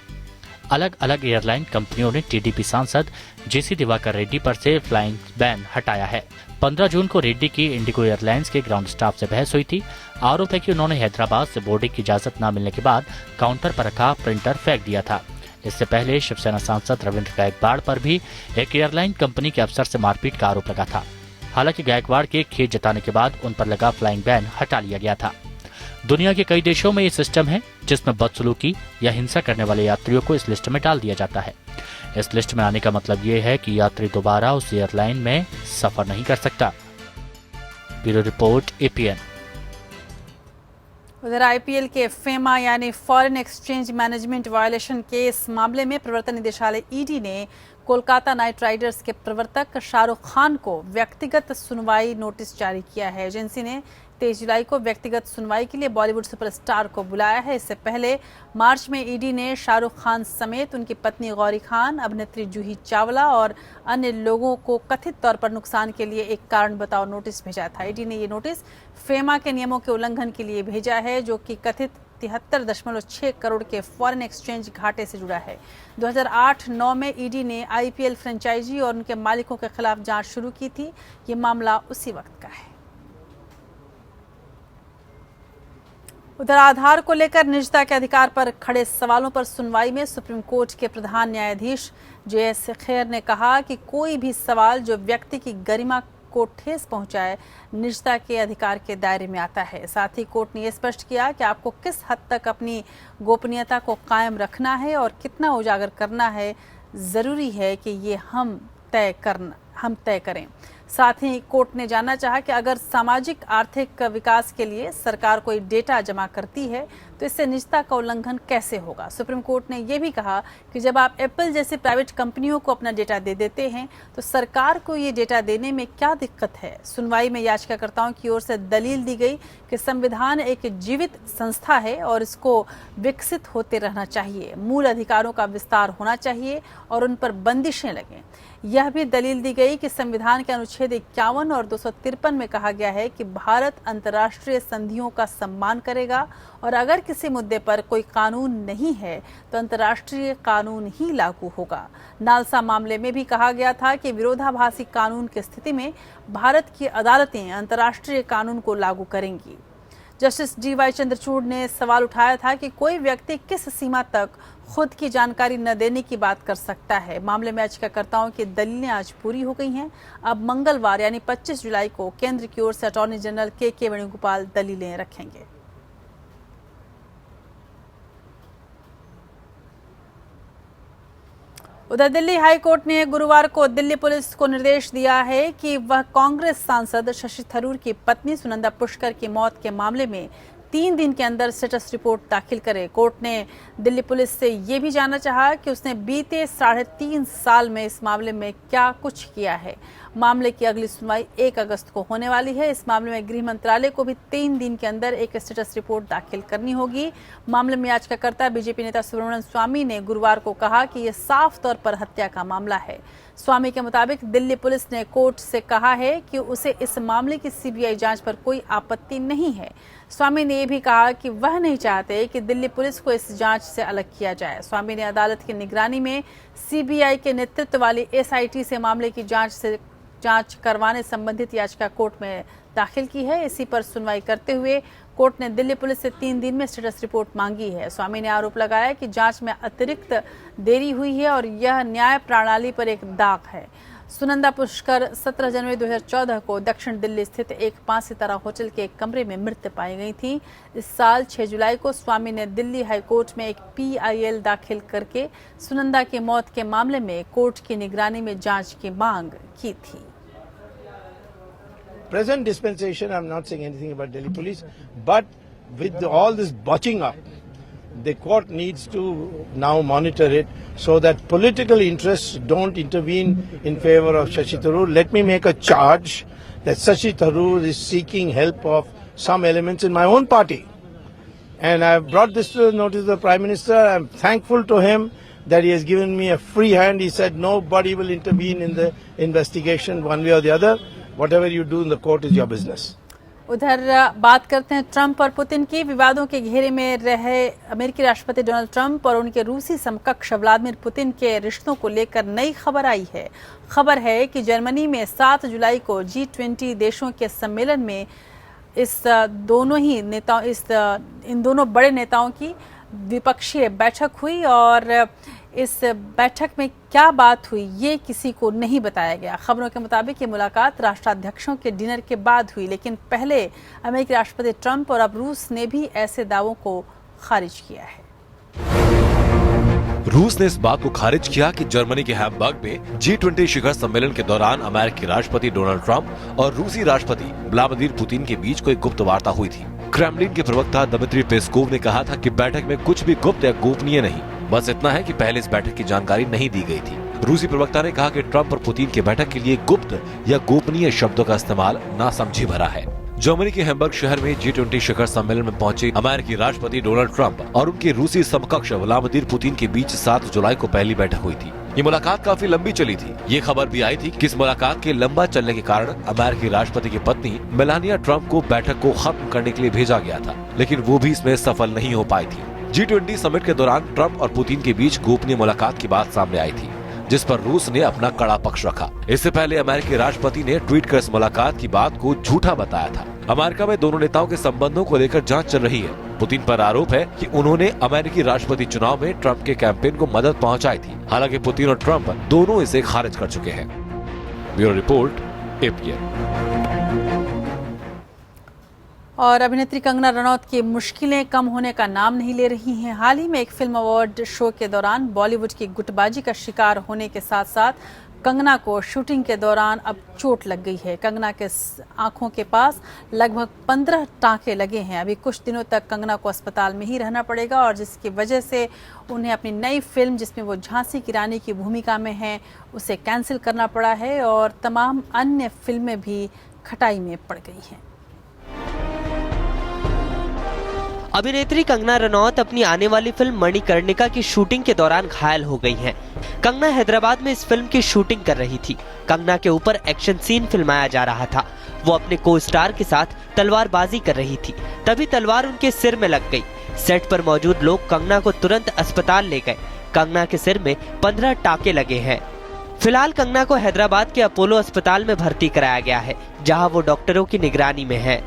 अलग अलग एयरलाइन कंपनियों ने टीडीपी सांसद जेसी दिवाकर रेड्डी पर से फ्लाइंग बैन हटाया है। 15 जून को रेड्डी की इंडिगो एयरलाइंस के ग्राउंड स्टाफ से बहस हुई थी। आरोप है कि उन्होंने हैदराबाद से बोर्डिंग की इजाजत न मिलने के बाद काउंटर पर रखा प्रिंटर फेंक दिया था। इससे पहले शिवसेना सांसद रविंद्र गायकवाड़ पर भी एक एयरलाइन कंपनी के अफसर से मारपीट का आरोप लगा था। हालांकि गायकवाड़ के खेद जताने के बाद उन पर लगा फ्लाइंग बैन हटा लिया गया था। दुनिया के कई देशों में ये सिस्टम है जिसमें बदसलूकी या हिंसा करने वाले यात्रियों को इस लिस्ट में डाल दिया जाता है। इस लिस्ट में आने का मतलब ये है कि यात्री दोबारा उस एयरलाइन में सफर नहीं कर सकता। Bureau report APN। उधर IPL के फेमा यानी foreign exchange management violation case मामले में प्रवर्तन निदेशालय ED ने कोलकाता नाइट राइडर्स के प्रवर्तक शाहरुख खान को व्यक्तिगत सुनवाई नोटिस जारी किया है। एजेंसी ने 23 जुलाई को व्यक्तिगत सुनवाई के लिए बॉलीवुड सुपरस्टार को बुलाया है। इससे पहले मार्च में ED ने शाहरुख खान समेत उनकी पत्नी गौरी खान, अभिनेत्री जूही चावला और अन्य लोगों को कथित तौर पर नुकसान के लिए एक कारण बताओ नोटिस भेजा था। ED ने ये नोटिस फेमा के नियमों के उल्लंघन के लिए भेजा है, जो कि कथित 73.6 करोड़ के फॉरेन एक्सचेंज घाटे से जुड़ा है। 2008-9 में ED ने IPL फ्रेंचाइजी और उनके मालिकों के खिलाफ जांच शुरू की थी। ये मामला उसी वक्त का है। उधर आधार को लेकर निजता के अधिकार पर खड़े सवालों पर सुनवाई में सुप्रीम कोर्ट के प्रधान न्यायाधीश JS खेर ने कहा कि कोई भी सवाल जो व्यक्ति की गरिमा को ठेस पहुंचाए निजता के अधिकार के दायरे में आता है। साथ ही कोर्ट ने यह स्पष्ट किया कि आपको किस हद तक अपनी गोपनीयता को कायम रखना है और कितना उजागर करना है, जरूरी है कि ये हम तय करें। साथ ही कोर्ट ने जानना चाहा कि अगर सामाजिक आर्थिक विकास के लिए सरकार कोई डेटा जमा करती है तो इससे निजता का उल्लंघन कैसे होगा। सुप्रीम कोर्ट ने यह भी कहा कि जब आप एप्पल जैसी प्राइवेट कंपनियों को अपना डेटा दे देते हैं तो सरकार को ये डेटा देने में क्या दिक्कत है। सुनवाई में याचिकाकर्ताओं की ओर से दलील दी गई कि संविधान एक जीवित संस्था है और इसको विकसित होते रहना चाहिए, मूल अधिकारों का विस्तार होना चाहिए और उन पर बंदिशें लगें। यह भी दलील दी गई कि संविधान के अनुच्छेद 51 और 253 में कहा गया है कि भारत अंतर्राष्ट्रीय संधियों का सम्मान करेगा और अगर किसी मुद्दे पर कोई कानून नहीं है तो अंतर्राष्ट्रीय कानून ही लागू होगा। नालसा मामले में भी कहा गया था कि विरोधाभासी कानून की स्थिति में भारत की अदालतें अंतर्राष्ट्रीय कानून को लागू करेंगी। जस्टिस DY चंद्रचूड़ ने सवाल उठाया था कि कोई व्यक्ति किस सीमा तक खुद की जानकारी न देने की बात कर सकता है। मामले में याचिकाकर्ताओं की दलीलें आज पूरी हो गई हैं। अब मंगलवार यानी 25 जुलाई को केंद्र की ओर से अटॉर्नी जनरल के वेणुगोपाल दलीलें रखेंगे। उधर दिल्ली हाई कोर्ट ने गुरुवार को दिल्ली पुलिस को निर्देश दिया है कि वह कांग्रेस सांसद शशि थरूर की पत्नी सुनंदा पुष्कर की मौत के मामले में 3 दिन के अंदर स्टेटस रिपोर्ट दाखिल करे। कोर्ट ने दिल्ली पुलिस से ये भी जानना चाहा कि उसने बीते 3.5 साल में इस मामले में क्या कुछ किया है। मामले की अगली सुनवाई 1 अगस्त को होने वाली है। इस मामले में गृह मंत्रालय को भी 3 दिन के अंदर एक स्टेटस रिपोर्ट दाखिल करनी होगी। मामले में याचिकाकर्ता बीजेपी नेता सुब्रमण्यम स्वामी ने गुरुवार को कहा कि यह साफ तौर पर हत्या का मामला है। स्वामी के मुताबिक दिल्ली पुलिस ने कोर्ट से कहा है कि उसे इस मामले की CBI जांच पर कोई आपत्ति नहीं है। स्वामी ने यह भी कहा कि वह नहीं चाहते कि दिल्ली पुलिस को इस जांच से अलग किया जाए। स्वामी ने अदालत की निगरानी में CBI के नेतृत्व वाली SIT से मामले की जांच करवाने संबंधित याचिका कोर्ट में दाखिल की है। इसी पर सुनवाई करते हुए कोर्ट ने दिल्ली पुलिस से 3 दिन में स्टेटस रिपोर्ट मांगी है। स्वामी ने आरोप लगाया कि जांच में अतिरिक्त देरी हुई है और यह न्याय प्रणाली पर एक दाग है। सुनंदा पुष्कर 17 जनवरी 2014 को दक्षिण दिल्ली स्थित एक 5 सितारा होटल के एक कमरे में मृत पाई गई थी। इस साल 6 जुलाई को स्वामी ने दिल्ली हाई कोर्ट में एक PIL दाखिल करके सुनंदा की मौत के मामले में कोर्ट की निगरानी में जांच की मांग की थी। Present dispensation, I'm not saying anything about Delhi police, but with all this botching up, the court needs to now monitor it so that political interests don't intervene in favor of Shashi Tharoor. Let me make a charge that Shashi Tharoor is seeking help of some elements in my own party. And I've brought this to the notice of the Prime Minister. I'm thankful to him that he has given me a free hand. He said nobody will intervene in the investigation one way or the other. Whatever you do in the court is your business. उधर बात करते हैं Trump और Putin की। विवादों के घेरे में रहे अमेरिकी राष्ट्रपति डोनाल्ड ट्रंप और उनके रूसी समकक्ष व्लादिमीर पुतिन के रिश्तों को लेकर नई खबर आई है। खबर है कि जर्मनी में 7 जुलाई को G20 देशों के सम्मेलन में इन दोनों बड़े नेताओं की द्विपक्षीय बैठक हुई और इस बैठक में क्या बात हुई ये किसी को नहीं बताया गया। खबरों के मुताबिक ये मुलाकात राष्ट्राध्यक्षों के डिनर के बाद हुई, लेकिन पहले अमेरिकी राष्ट्रपति ट्रंप और अब रूस ने भी ऐसे दावों को खारिज किया है। रूस ने इस बात को खारिज किया कि जर्मनी के हैम्बर्ग में G20 शिखर सम्मेलन के दौरान अमेरिकी राष्ट्रपति डोनाल्ड ट्रंप और रूसी राष्ट्रपति व्लादिमीर पुतिन के बीच कोई गुप्त वार्ता हुई थी। क्रेमलिन के प्रवक्ता दमित्री पेस्कोव ने कहा था कि बैठक में कुछ भी गुप्त या गोपनीय नहीं, बस इतना है कि पहले इस बैठक की जानकारी नहीं दी गई थी। रूसी प्रवक्ता ने कहा कि ट्रंप और पुतिन की बैठक के लिए गुप्त या गोपनीय शब्दों का इस्तेमाल नासमझी भरा है। जर्मनी के हैम्बर्ग शहर में G20 शिखर सम्मेलन में पहुंचे अमेरिकी राष्ट्रपति डोनाल्ड ट्रंप और उनके रूसी समकक्ष व्लादिमीर पुतिन के बीच 7 जुलाई को पहली बैठक हुई थी। ये मुलाकात काफी लंबी चली थी। ये खबर भी आई थी कि इस मुलाकात के लंबा चलने के कारण अमेरिकी राष्ट्रपति की पत्नी मेलानिया ट्रंप को बैठक को खत्म करने के लिए भेजा गया था, लेकिन वो भी इसमें सफल नहीं हो पाई थी। G20 समिट के दौरान ट्रंप और पुतिन के बीच गोपनीय मुलाकात की बात सामने आई थी, जिस पर रूस ने अपना कड़ा पक्ष रखा। इससे पहले अमेरिकी राष्ट्रपति ने ट्वीट कर इस मुलाकात की बात को झूठा बताया था। अमेरिका में दोनों नेताओं के संबंधों को लेकर जांच चल रही है। पुतिन पर आरोप है कि उन्होंने अमेरिकी राष्ट्रपति चुनाव में ट्रंप के कैंपेन को मदद पहुंचाई थी। हालांकि पुतिन और ट्रंप दोनों इसे खारिज कर चुके हैं। Bureau report, APN। और अभिनेत्री कंगना रनौत की मुश्किलें कम होने का नाम नहीं ले रही हैं। हाल ही में एक फिल्म अवार्ड शो के दौरान बॉलीवुड की गुटबाजी का शिकार होने के साथ साथ कंगना को शूटिंग के दौरान अब चोट लग गई है। कंगना के आंखों के पास लगभग 15 टांके लगे हैं। अभी कुछ दिनों तक कंगना को अस्पताल में ही रहना पड़ेगा और जिसकी वजह से उन्हें अपनी नई फिल्म, जिसमें वो झांसी की रानी की भूमिका में हैं, उसे कैंसिल करना पड़ा है और तमाम अन्य फिल्में भी खटाई में पड़ गई हैं। अभिनेत्री कंगना रनौत अपनी आने वाली फिल्म मणिकर्णिका की शूटिंग के दौरान घायल हो गई हैं। कंगना हैदराबाद में इस फिल्म की शूटिंग कर रही थी। कंगना के ऊपर एक्शन सीन फिल्माया जा रहा था। वो अपने को स्टार के साथ तलवारबाजी कर रही थी, तभी तलवार उनके सिर में लग गई। सेट पर मौजूद लोग कंगना को तुरंत अस्पताल ले गए। कंगना के सिर में 15 टाके लगे हैं। फिलहाल कंगना को हैदराबाद के अपोलो अस्पताल में भर्ती कराया गया है, जहाँ वो डॉक्टरों की निगरानी में है।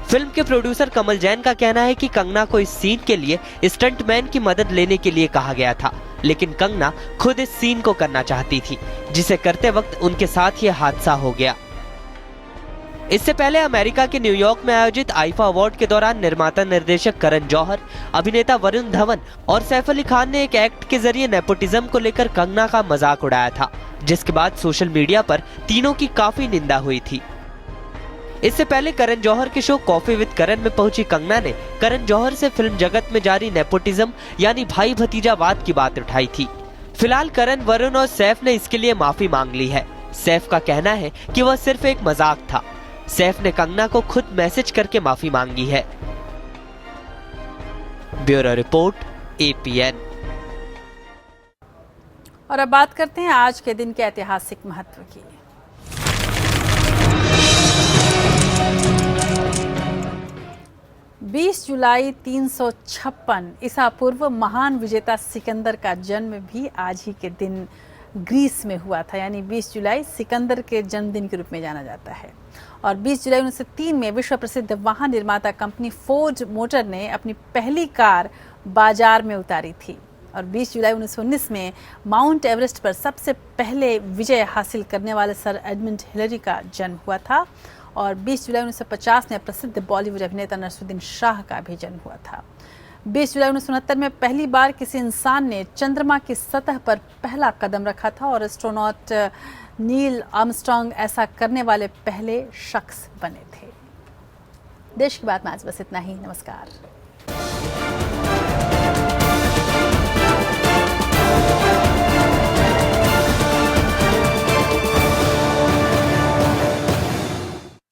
फिल्म के प्रोड्यूसर कमल जैन का कहना है कि कंगना को इस सीन के लिए स्टंटमैन की मदद लेने के लिए कहा गया था, लेकिन कंगना खुद इस सीन को करना चाहती थी, जिसे करते वक्त उनके साथ ये हादसा हो गया। इससे पहले अमेरिका के न्यूयॉर्क में आयोजित आईफा अवार्ड के दौरान निर्माता निर्देशक करण जौहर, अभिनेता वरुण धवन और सैफ अली खान ने एक एक्ट के जरिए नेपोटिज्म को लेकर कंगना का मजाक उड़ाया था, जिसके बाद सोशल मीडिया पर तीनों की काफी निंदा हुई थी। इससे पहले करण जौहर के शो कॉफी विद करण में पहुंची कंगना ने करण जौहर से फिल्म जगत में जारी नेपोटिज्म यानी भाई भतीजावाद की बात उठाई थी। फिलहाल करण, वरुण और सैफ ने इसके लिए माफी मांग ली है। सैफ का कहना है कि वह सिर्फ एक मजाक था। सैफ ने कंगना को खुद मैसेज करके माफी मांगी है। Bureau report, APN। और अब बात करते हैं आज के दिन के ऐतिहासिक महत्व की। 20 जुलाई 356 ईसा पूर्व महान विजेता सिकंदर का जन्म भी आज ही के दिन ग्रीस में हुआ था। यानी 20 जुलाई सिकंदर के जन्मदिन के रूप में जाना जाता है। और 20 जुलाई 1903 में विश्व प्रसिद्ध वाहन निर्माता कंपनी फोर्ड मोटर ने अपनी पहली कार बाजार में उतारी थी। और 20 जुलाई 1919 में माउंट एवरेस्ट पर सबसे पहले विजय हासिल करने वाले सर एडमंड हिलरी का जन्म हुआ था। और 20 जुलाई 1950 में प्रसिद्ध बॉलीवुड अभिनेता नसरुद्दीन शाह का भी जन्म हुआ था। 20 जुलाई 1969 में पहली बार किसी इंसान ने चंद्रमा की सतह पर पहला कदम रखा था और एस्ट्रोनॉट नील आर्मस्ट्रांग ऐसा करने वाले पहले शख्स बने थे। देश की बात में आज बस इतना ही। नमस्कार।